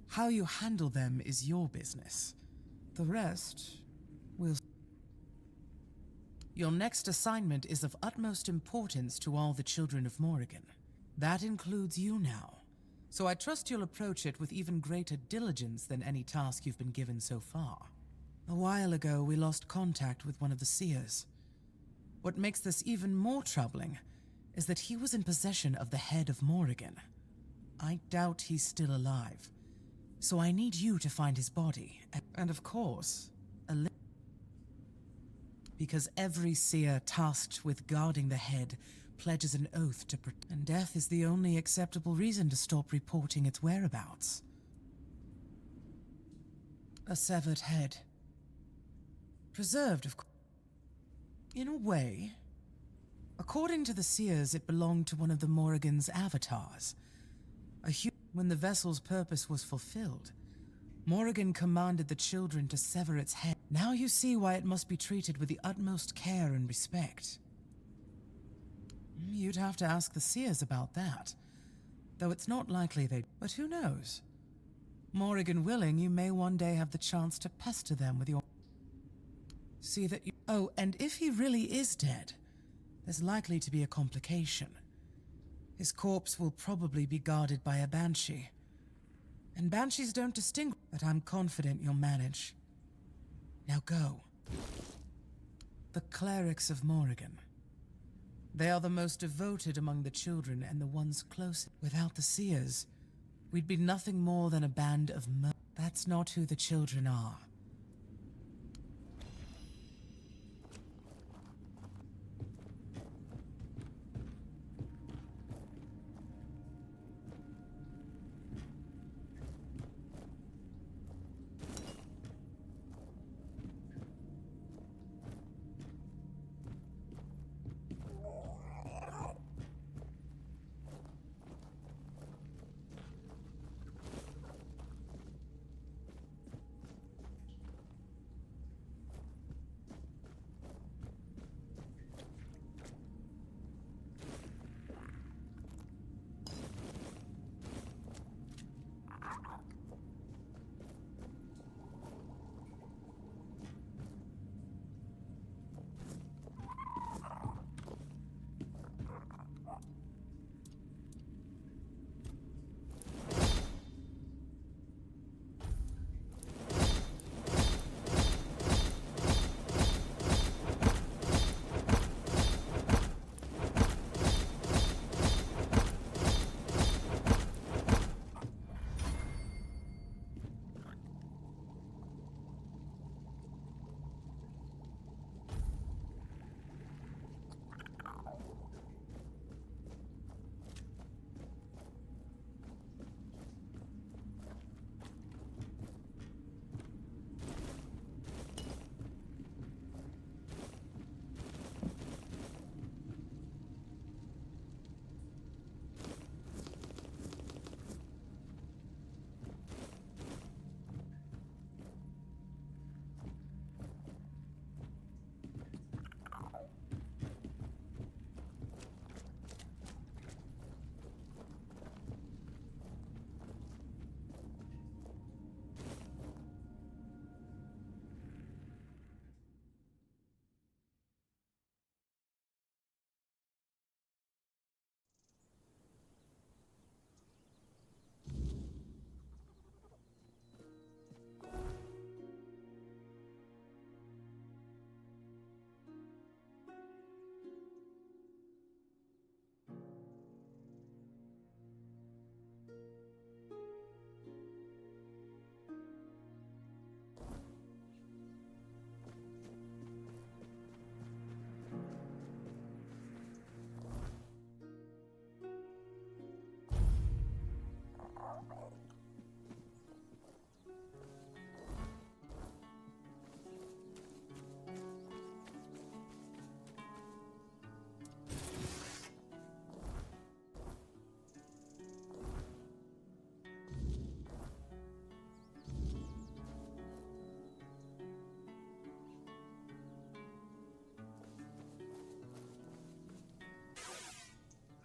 how you handle them is your business. The rest will... Your next assignment is of utmost importance to all the children of Morrigan. That includes you now. So I trust you'll approach it with even greater diligence than any task you've been given so far. A while ago, we lost contact with one of the seers. What makes this even more troubling is that he was in possession of the head of Morrigan. I doubt he's still alive, so I need you to find his body, and of course, because every seer tasked with guarding the head pledges an oath to protect, and death is the only acceptable reason to stop reporting its whereabouts. A severed head. Preserved, of course. In a way, according to the seers, it belonged to one of the Morrigan's avatars. When the vessel's purpose was fulfilled, Morrigan commanded the children to sever its head. Now you see why it must be treated with the utmost care and respect. You'd have to ask the seers about that, though it's not likely they'd... But who knows? Morrigan willing, you may one day have the chance to pester them with your... See that you... Oh, and if he really is dead, there's likely to be a complication. His corpse will probably be guarded by a banshee. And banshees don't distinguish, but I'm confident you'll manage. Now go. The clerics of Morrigan. They are the most devoted among the children and the ones closest. Without the seers, we'd be nothing more than a band of That's not who the children are.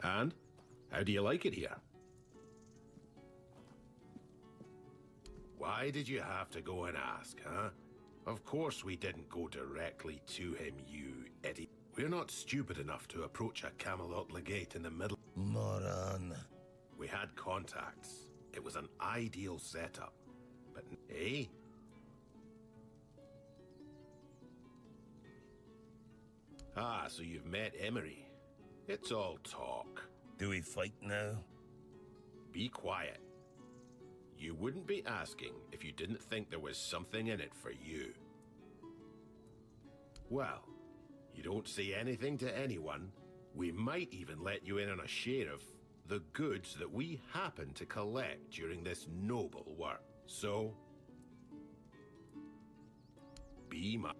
And how do you like it here? Why did you have to go and ask, huh? Of course we didn't go directly to him, you idiot. We're not stupid enough to approach a Camelot legate in the middle. Moron. We had contacts. It was an ideal setup. But, hey? Ah, so you've met Emery. It's all talk. Do we fight now? Be quiet. You wouldn't be asking if you didn't think there was something in it for you. Well, you don't say anything to anyone. We might even let you in on a share of the goods that we happen to collect during this noble work. So, be my...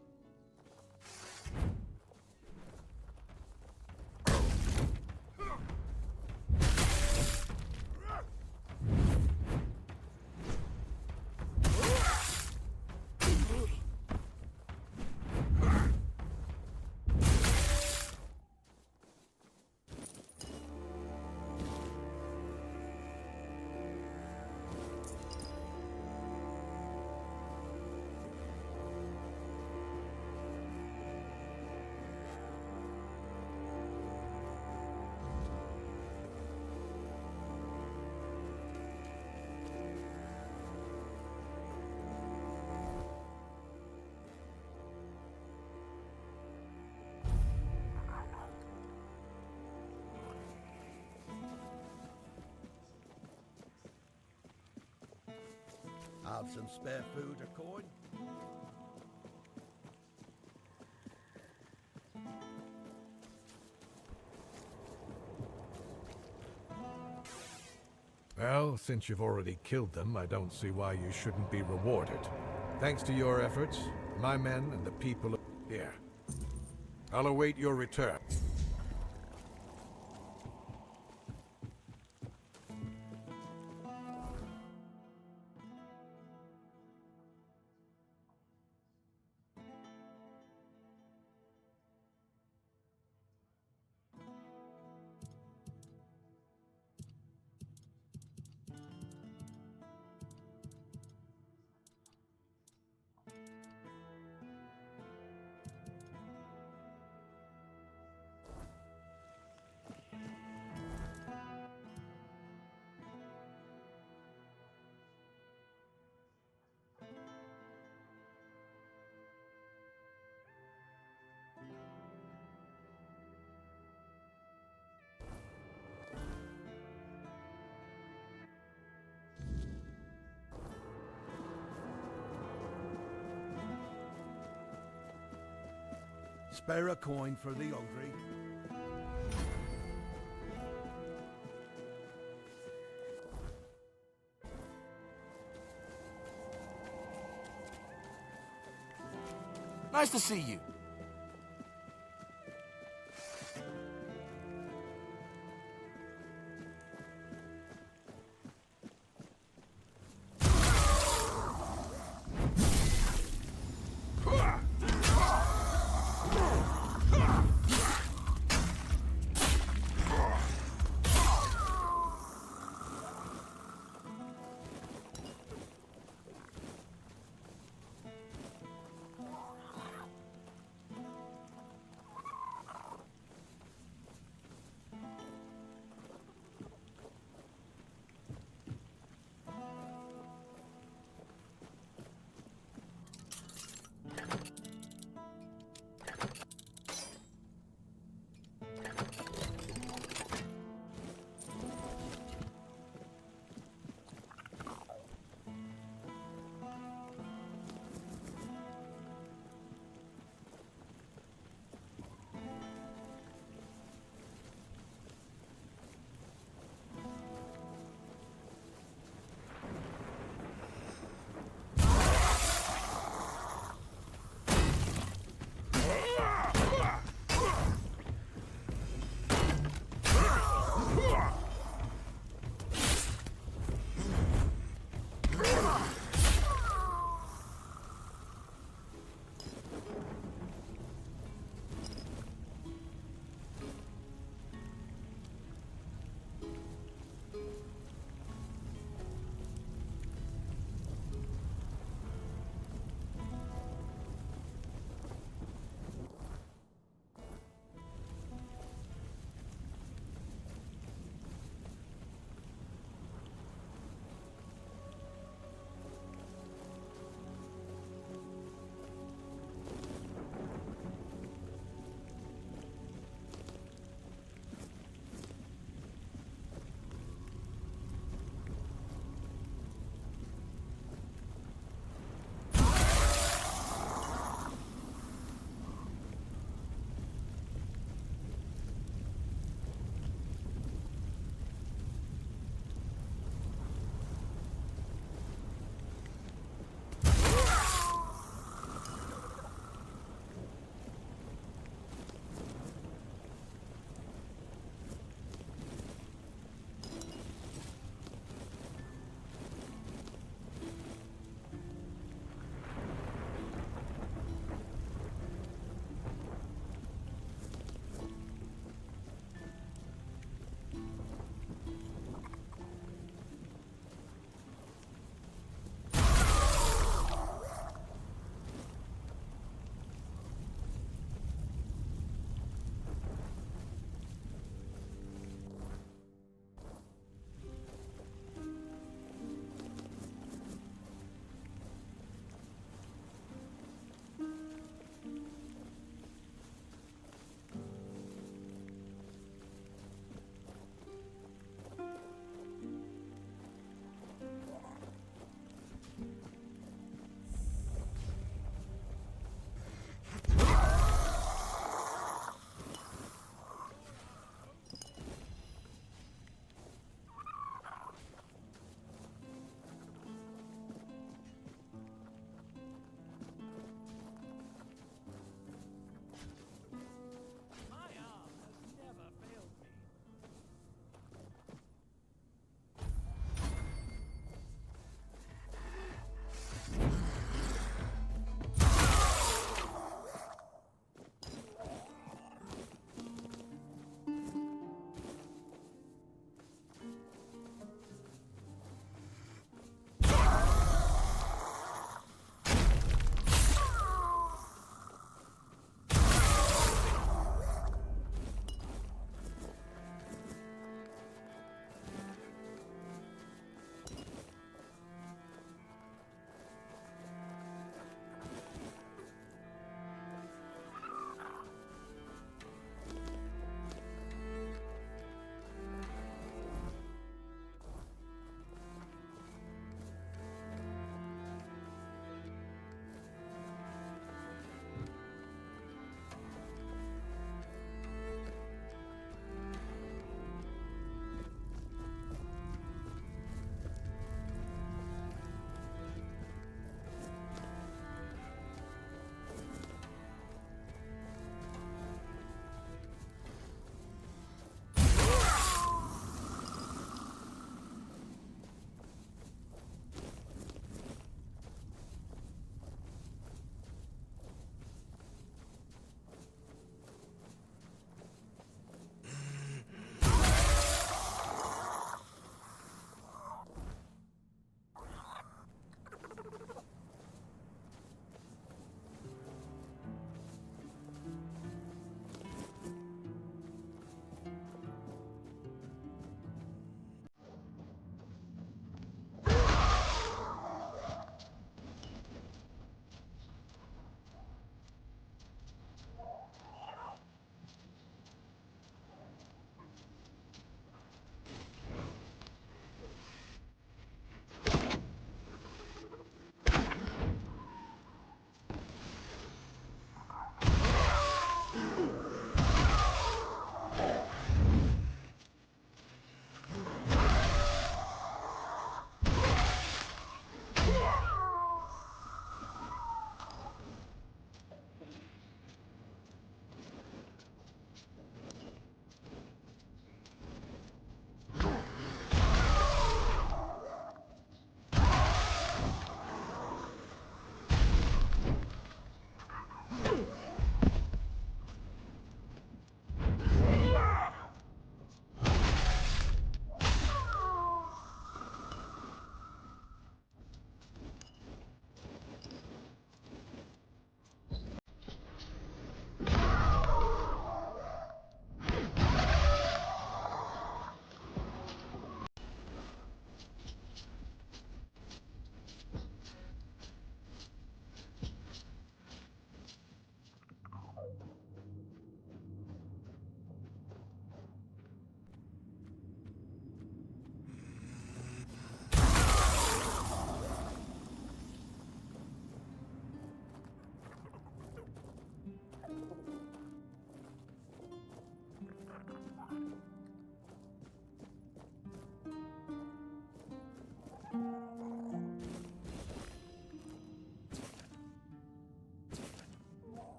Have some spare food or coin? Well, since you've already killed them, I don't see why you shouldn't be rewarded. Thanks to your efforts, my men and the people of here. I'll await your return. Spare a coin for the hungry. Nice to see you.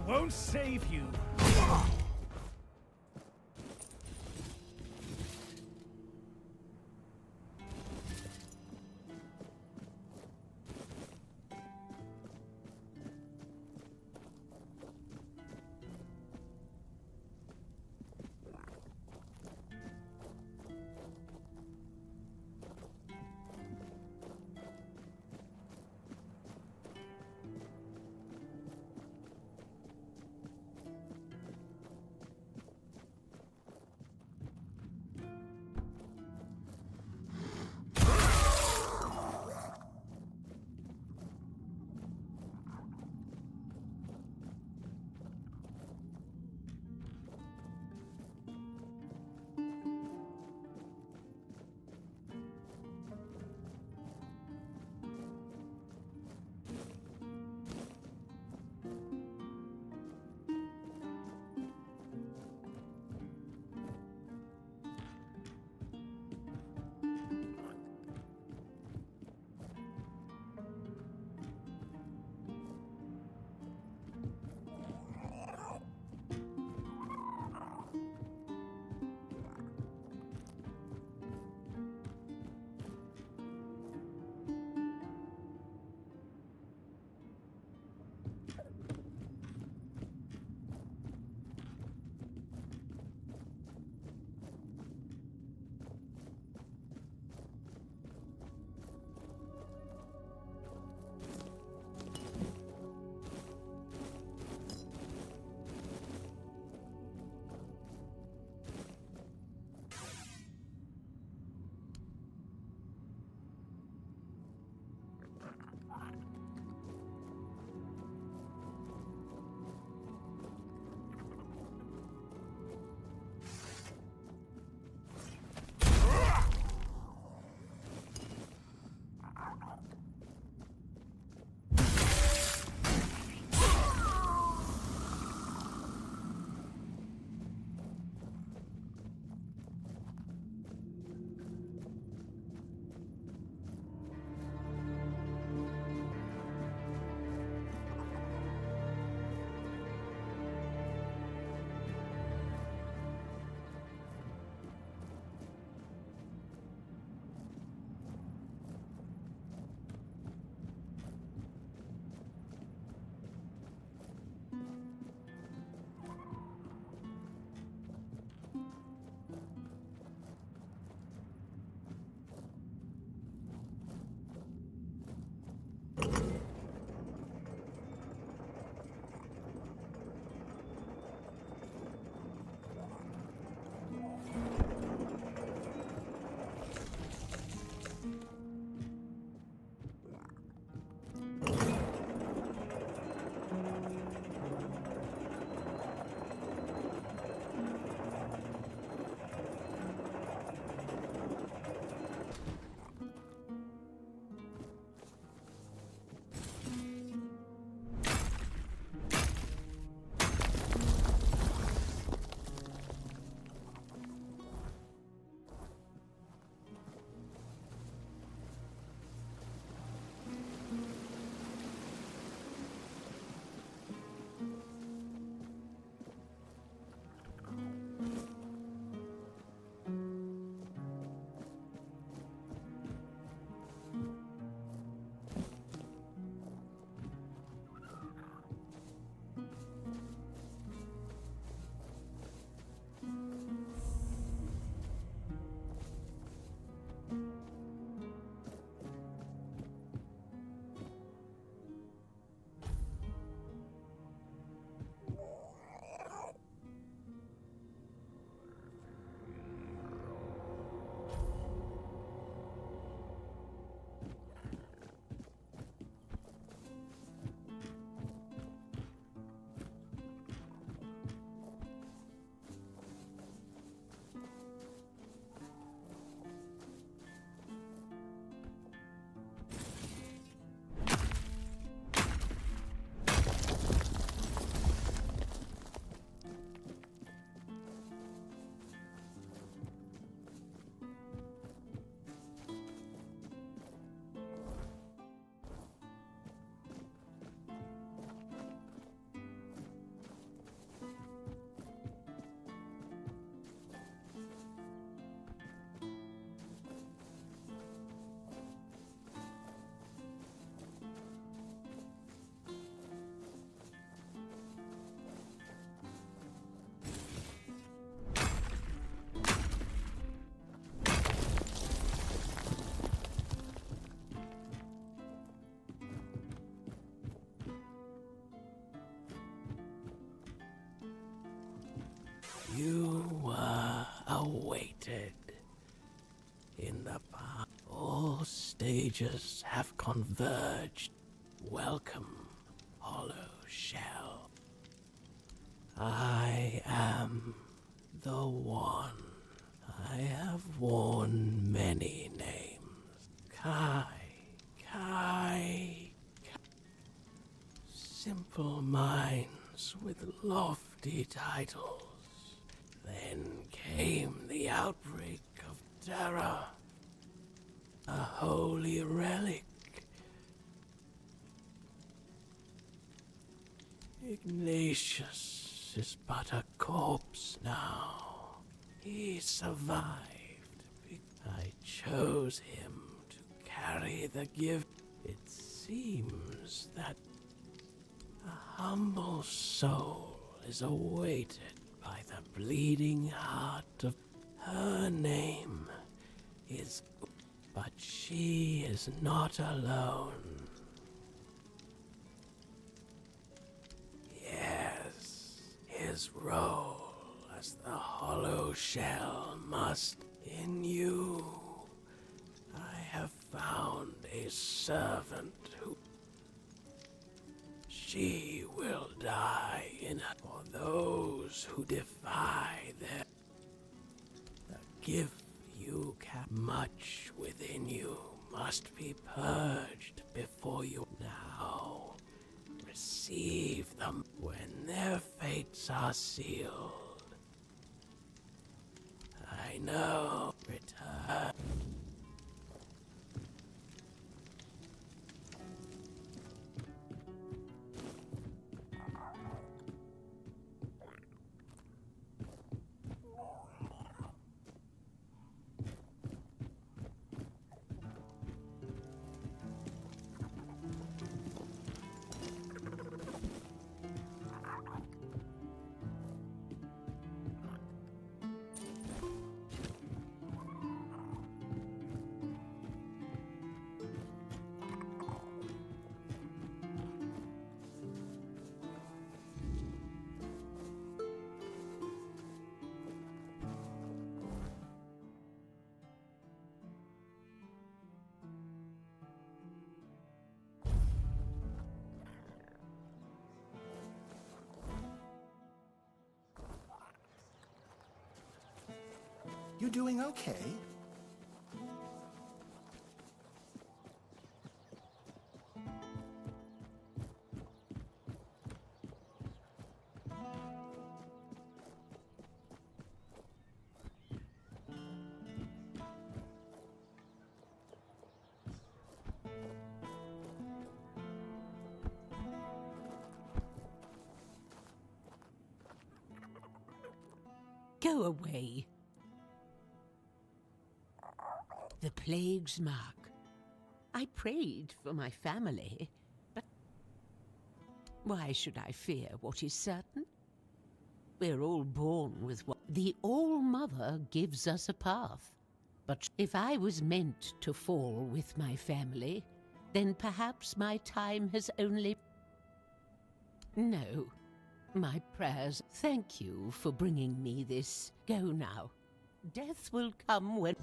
won't save you. You were awaited. In the past, all stages have converged. Welcome, Hollow Shell. I am the one. I have worn many names. Kai. Simple minds with lofty titles. Then came the outbreak of terror. A holy relic. Ignatius is but a corpse now. He survived. I chose him to carry the gift. It seems that a humble soul is awaited by the bleeding heart of her name is... But she is not alone. Yes, his role as the hollow shell must in you. I have found a servant who... She will die in her... For those who defy their... The gift you can... Much within you must be purged before you... Now, receive them when their fates are sealed. I know. Return. You doing okay? Go away. The plague's mark. I prayed for my family, but why should I fear what is certain? We're all born with what the All-Mother gives us a path. But if I was meant to fall with my family, then perhaps my time has only... No. My prayers, thank you for bringing me this. Go now. Death will come when...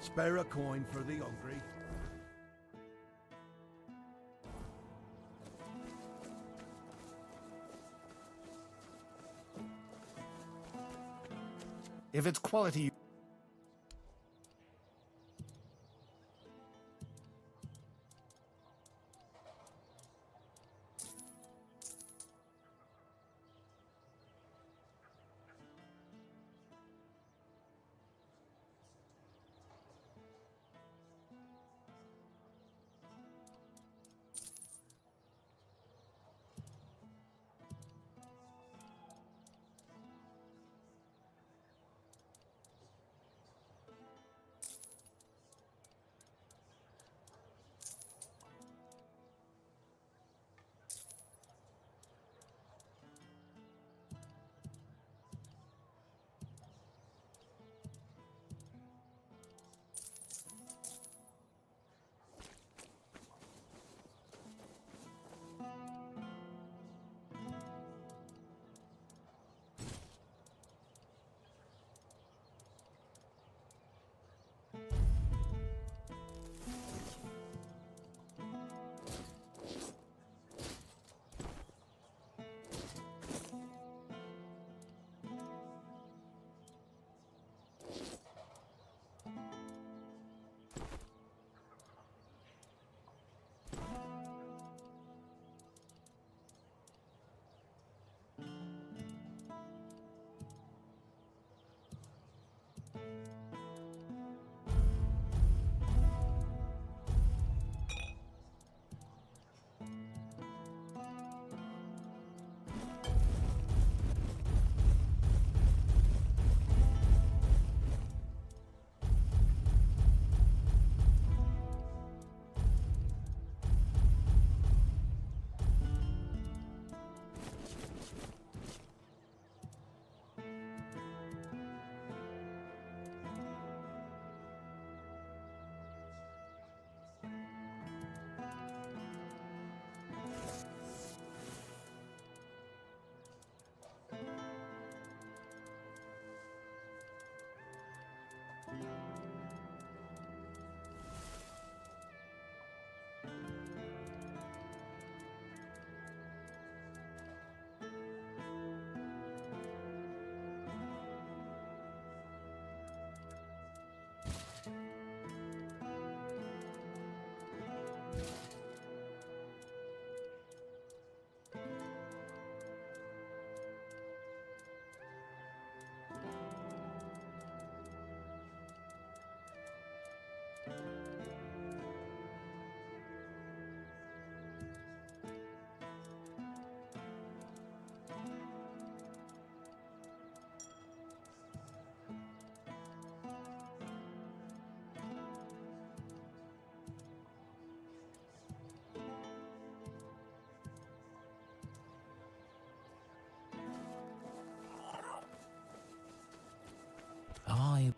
Spare a coin for the hungry. If it's quality...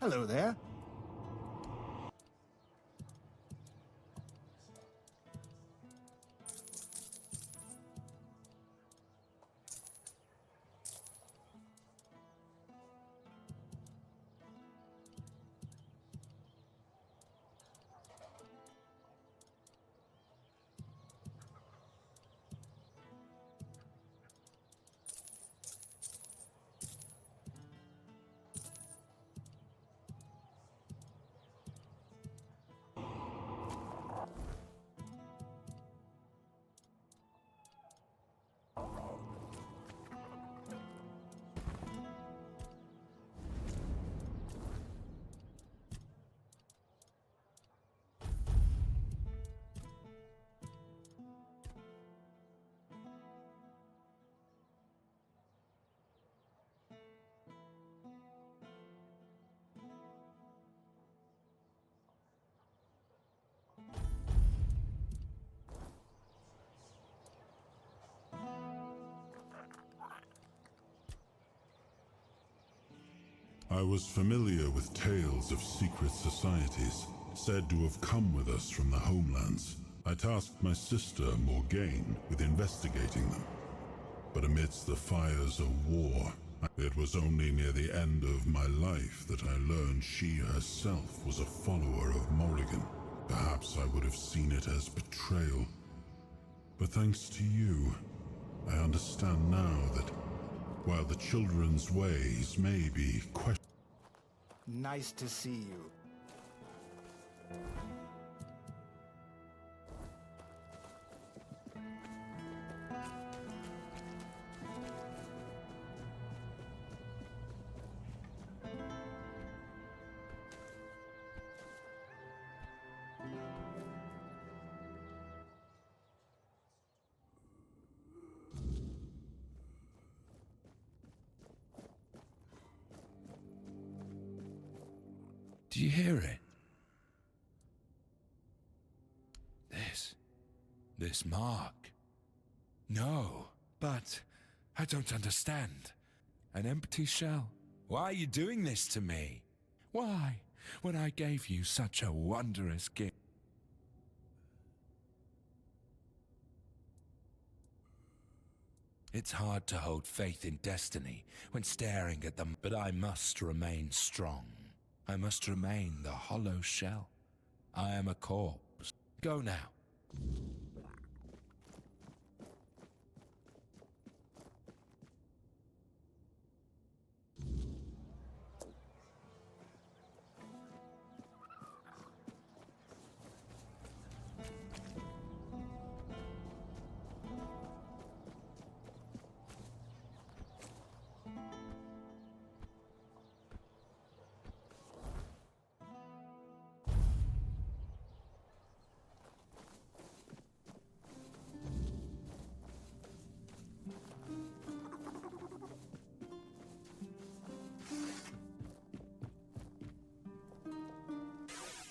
Hello there. I was familiar with tales of secret societies, said to have come with us from the homelands. I tasked my sister, Morgaine, with investigating them. But amidst the fires of war, it was only near the end of my life that I learned she herself was a follower of Morrigan. Perhaps I would have seen it as betrayal. But thanks to you, I understand now that while the children's ways may be questioned. Nice to see you. Do you hear it? This mark. No, but I don't understand. An empty shell. Why are you doing this to me? Why, when I gave you such a wondrous gift? It's hard to hold faith in destiny when staring at them, but I must remain strong. I must remain the hollow shell. I am a corpse. Go now.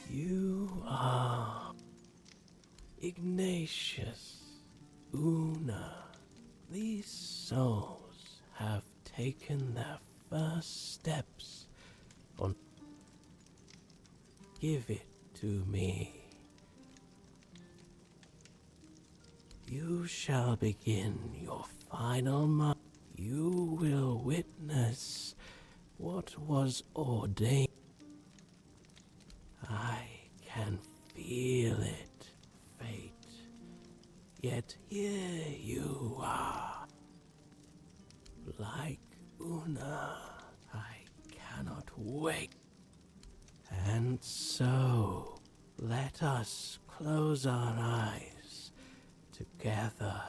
You are Ignatius, Una. These souls have taken their first steps on. Give it to me. You shall begin your final march. You will witness what was ordained. I can feel it, fate. Yet here you are. Like Una, I cannot wait. And so, let us close our eyes together.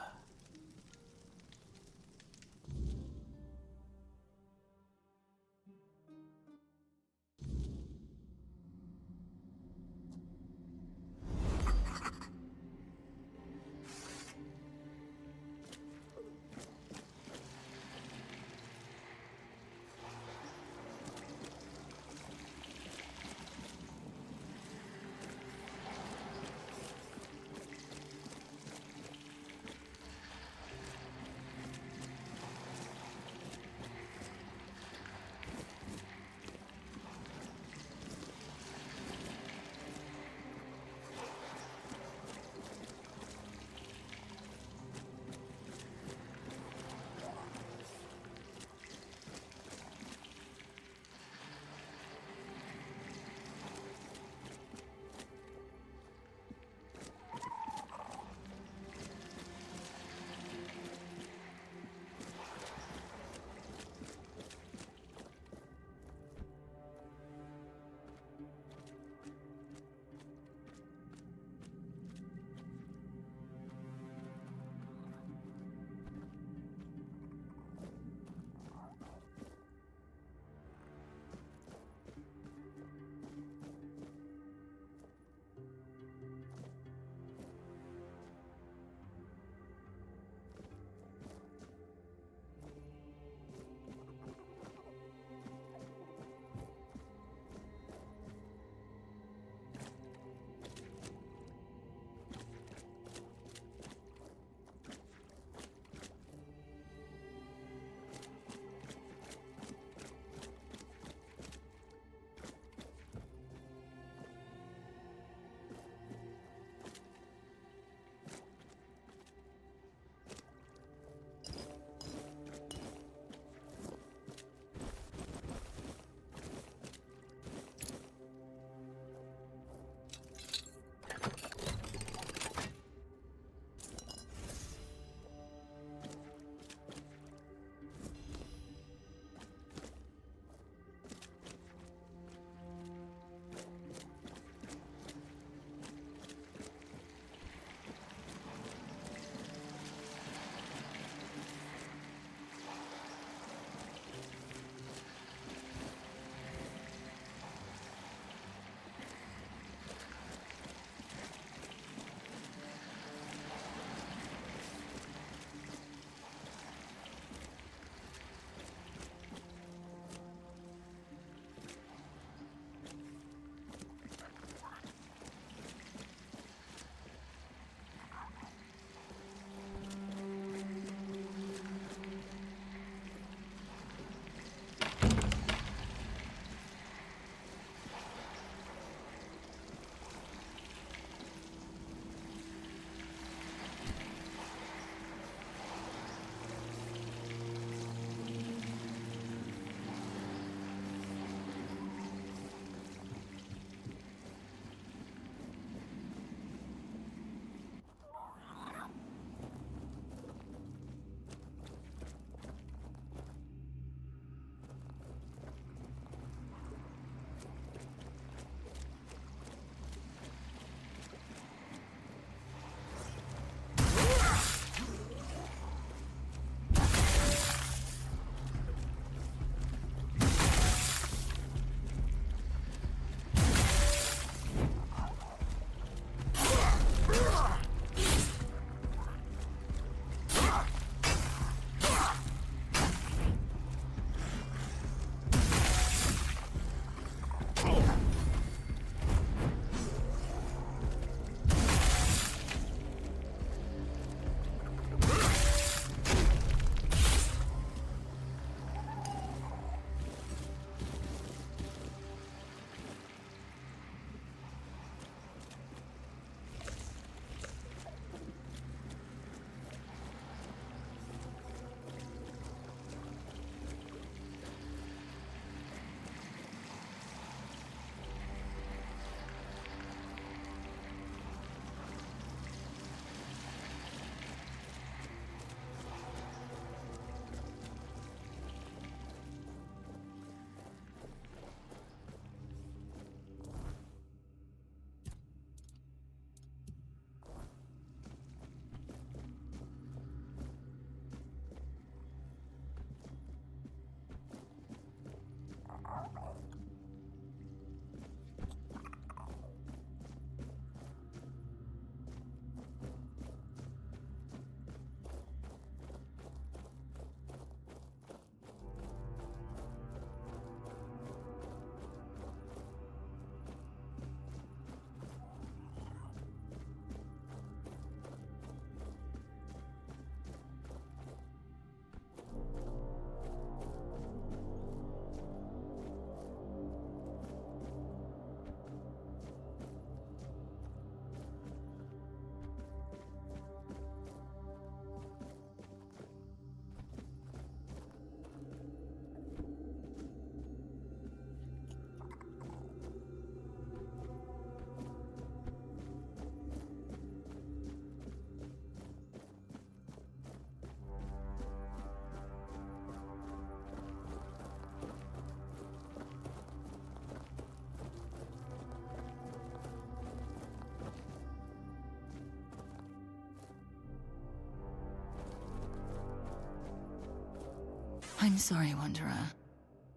I'm sorry, Wanderer,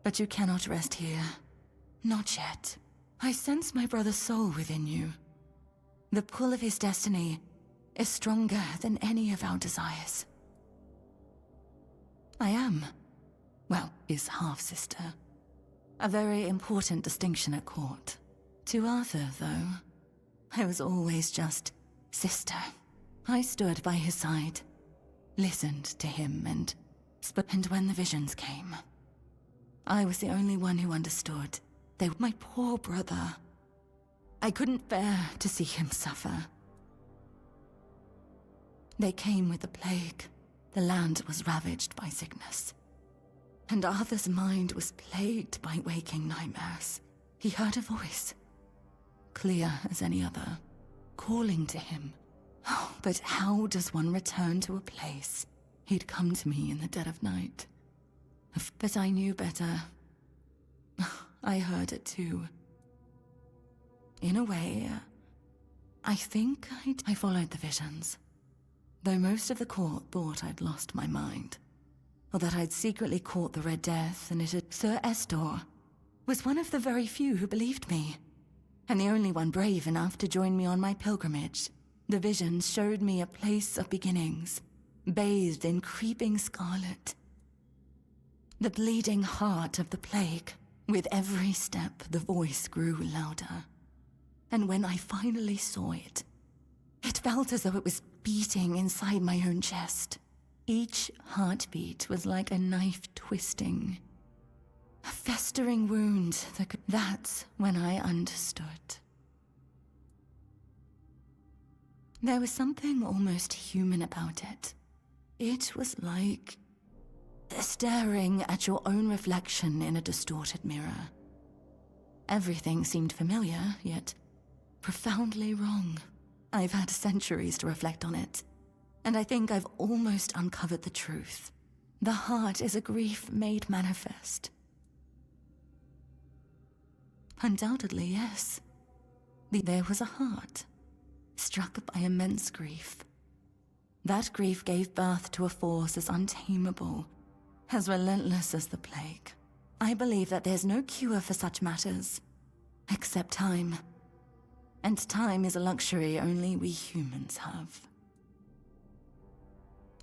but you cannot rest here. Not yet. I sense my brother's soul within you. The pull of his destiny is stronger than any of our desires. I am, well, his half-sister. A very important distinction at court. To Arthur, though, I was always just sister. I stood by his side, listened to him, and when the visions came, I was the only one who understood. They were my poor brother. I couldn't bear to see him suffer. They came with the plague. The land was ravaged by sickness. And Arthur's mind was plagued by waking nightmares. He heard a voice, clear as any other, calling to him. Oh, but how does one return to a place? He'd come to me in the dead of night. But I knew better. I heard it too. In a way, I think I followed the visions. Though most of the court thought I'd lost my mind, or that I'd secretly caught the Red Death and it had... Sir Estor was one of the very few who believed me, and the only one brave enough to join me on my pilgrimage. The visions showed me a place of beginnings, bathed in creeping scarlet. The bleeding heart of the plague. With every step, the voice grew louder. And when I finally saw it, it felt as though it was beating inside my own chest. Each heartbeat was like a knife twisting. A festering wound that could... That's when I understood. There was something almost human about it. It was like staring at your own reflection in a distorted mirror. Everything seemed familiar, yet profoundly wrong. I've had centuries to reflect on it, and I think I've almost uncovered the truth. The heart is a grief made manifest. Undoubtedly, yes. There was a heart, struck by immense grief. That grief gave birth to a force as untamable, as relentless as the plague. I believe that there's no cure for such matters, except time. And time is a luxury only we humans have.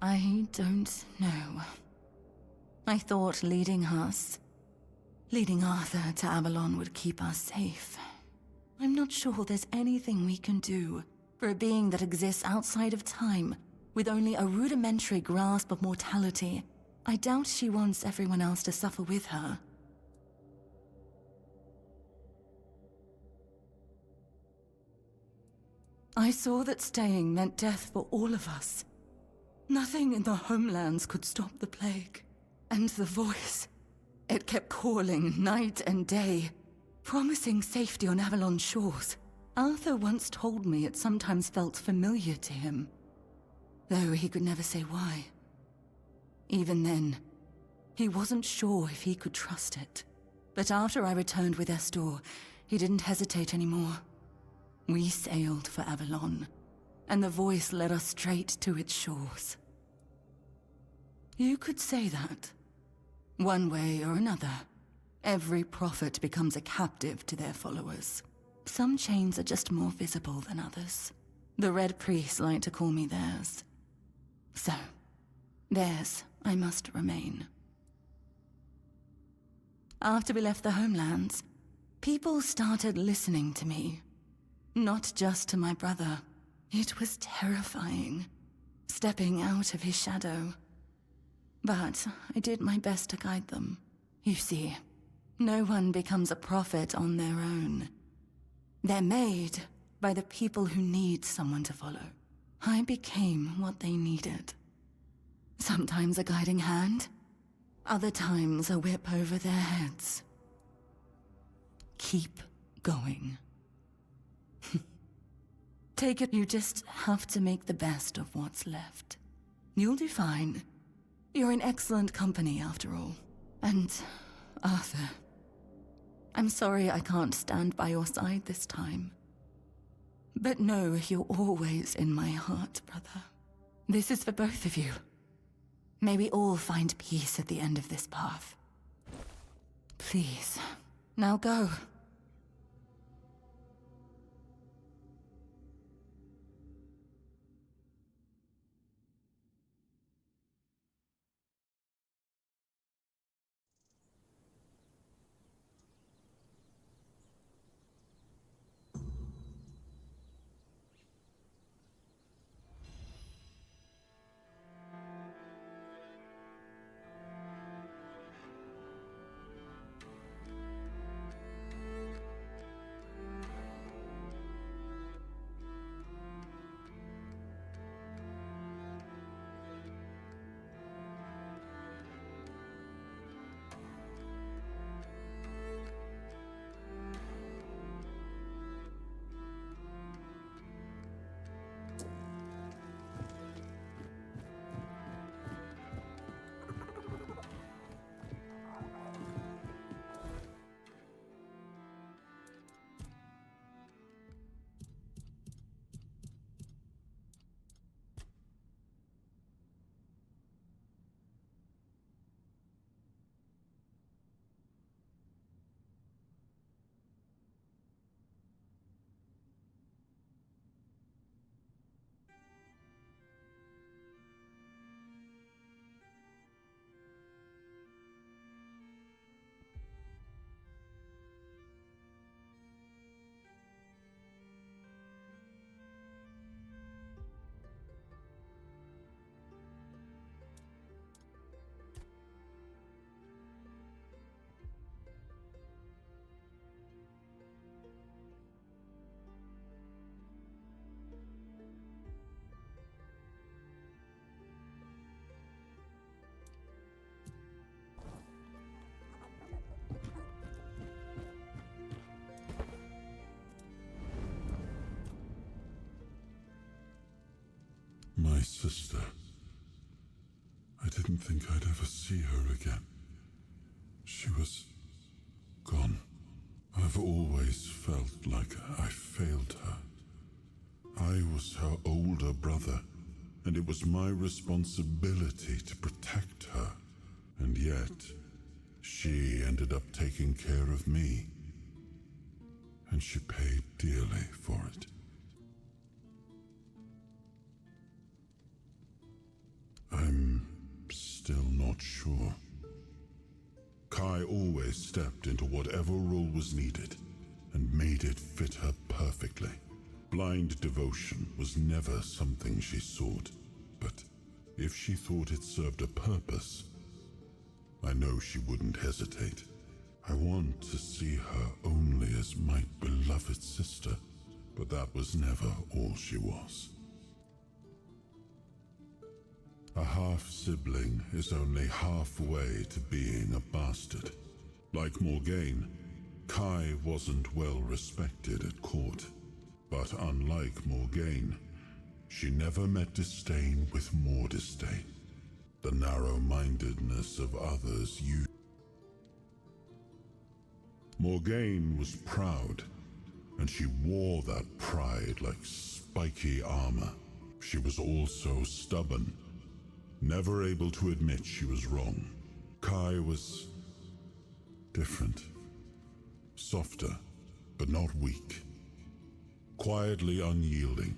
I don't know. I thought leading Arthur to Avalon would keep us safe. I'm not sure there's anything we can do for a being that exists outside of time, with only a rudimentary grasp of mortality. I doubt she wants everyone else to suffer with her. I saw that staying meant death for all of us. Nothing in the homelands could stop the plague. And the voice, it kept calling night and day, promising safety on Avalon's shores. Arthur once told me it sometimes felt familiar to him, though he could never say why. Even then, he wasn't sure if he could trust it. But after I returned with Estor, he didn't hesitate anymore. We sailed for Avalon, and the voice led us straight to its shores. You could say that. One way or another, every prophet becomes a captive to their followers. Some chains are just more visible than others. The Red Priests like to call me theirs. So, theirs I must remain. After we left the homelands, people started listening to me. Not just to my brother. It was terrifying, stepping out of his shadow. But I did my best to guide them. You see, no one becomes a prophet on their own. They're made by the people who need someone to follow. I became what they needed. Sometimes a guiding hand, other times a whip over their heads. Keep going. Take it, you just have to make the best of what's left. You'll do fine. You're in excellent company, after all. And, Arthur, I'm sorry I can't stand by your side this time. But know you're always in my heart, brother. This is for both of you. May we all find peace at the end of this path. Please, now go. My sister. I didn't think I'd ever see her again. She was gone. I've always felt like I failed her. I was her older brother, and it was my responsibility to protect her. And yet, she ended up taking care of me. And she paid dearly for it. I'm still not sure. Kai always stepped into whatever role was needed and made it fit her perfectly. Blind devotion was never something she sought, but if she thought it served a purpose, I know she wouldn't hesitate. I want to see her only as my beloved sister, but that was never all she was. A half-sibling is only halfway to being a bastard. Like Morgaine, Kai wasn't well respected at court. But unlike Morgaine, she never met disdain with more disdain. The narrow-mindedness of others Morgaine was proud, and she wore that pride like spiky armor. She was also stubborn, never able to admit she was wrong. Kai was different. Softer, but not weak. Quietly unyielding,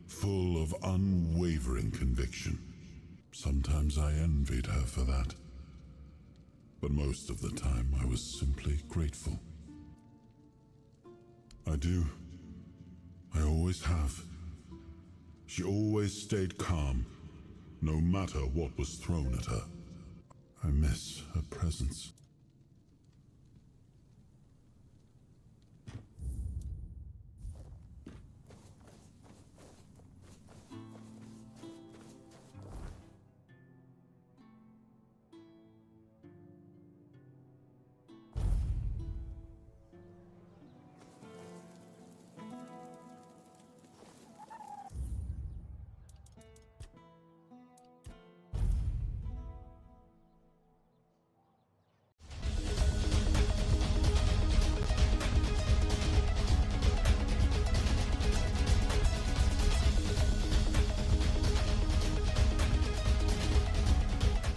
full of unwavering conviction. Sometimes I envied her for that. But most of the time I was simply grateful. I do. I always have. She always stayed calm, no matter what was thrown at her. I miss her presence.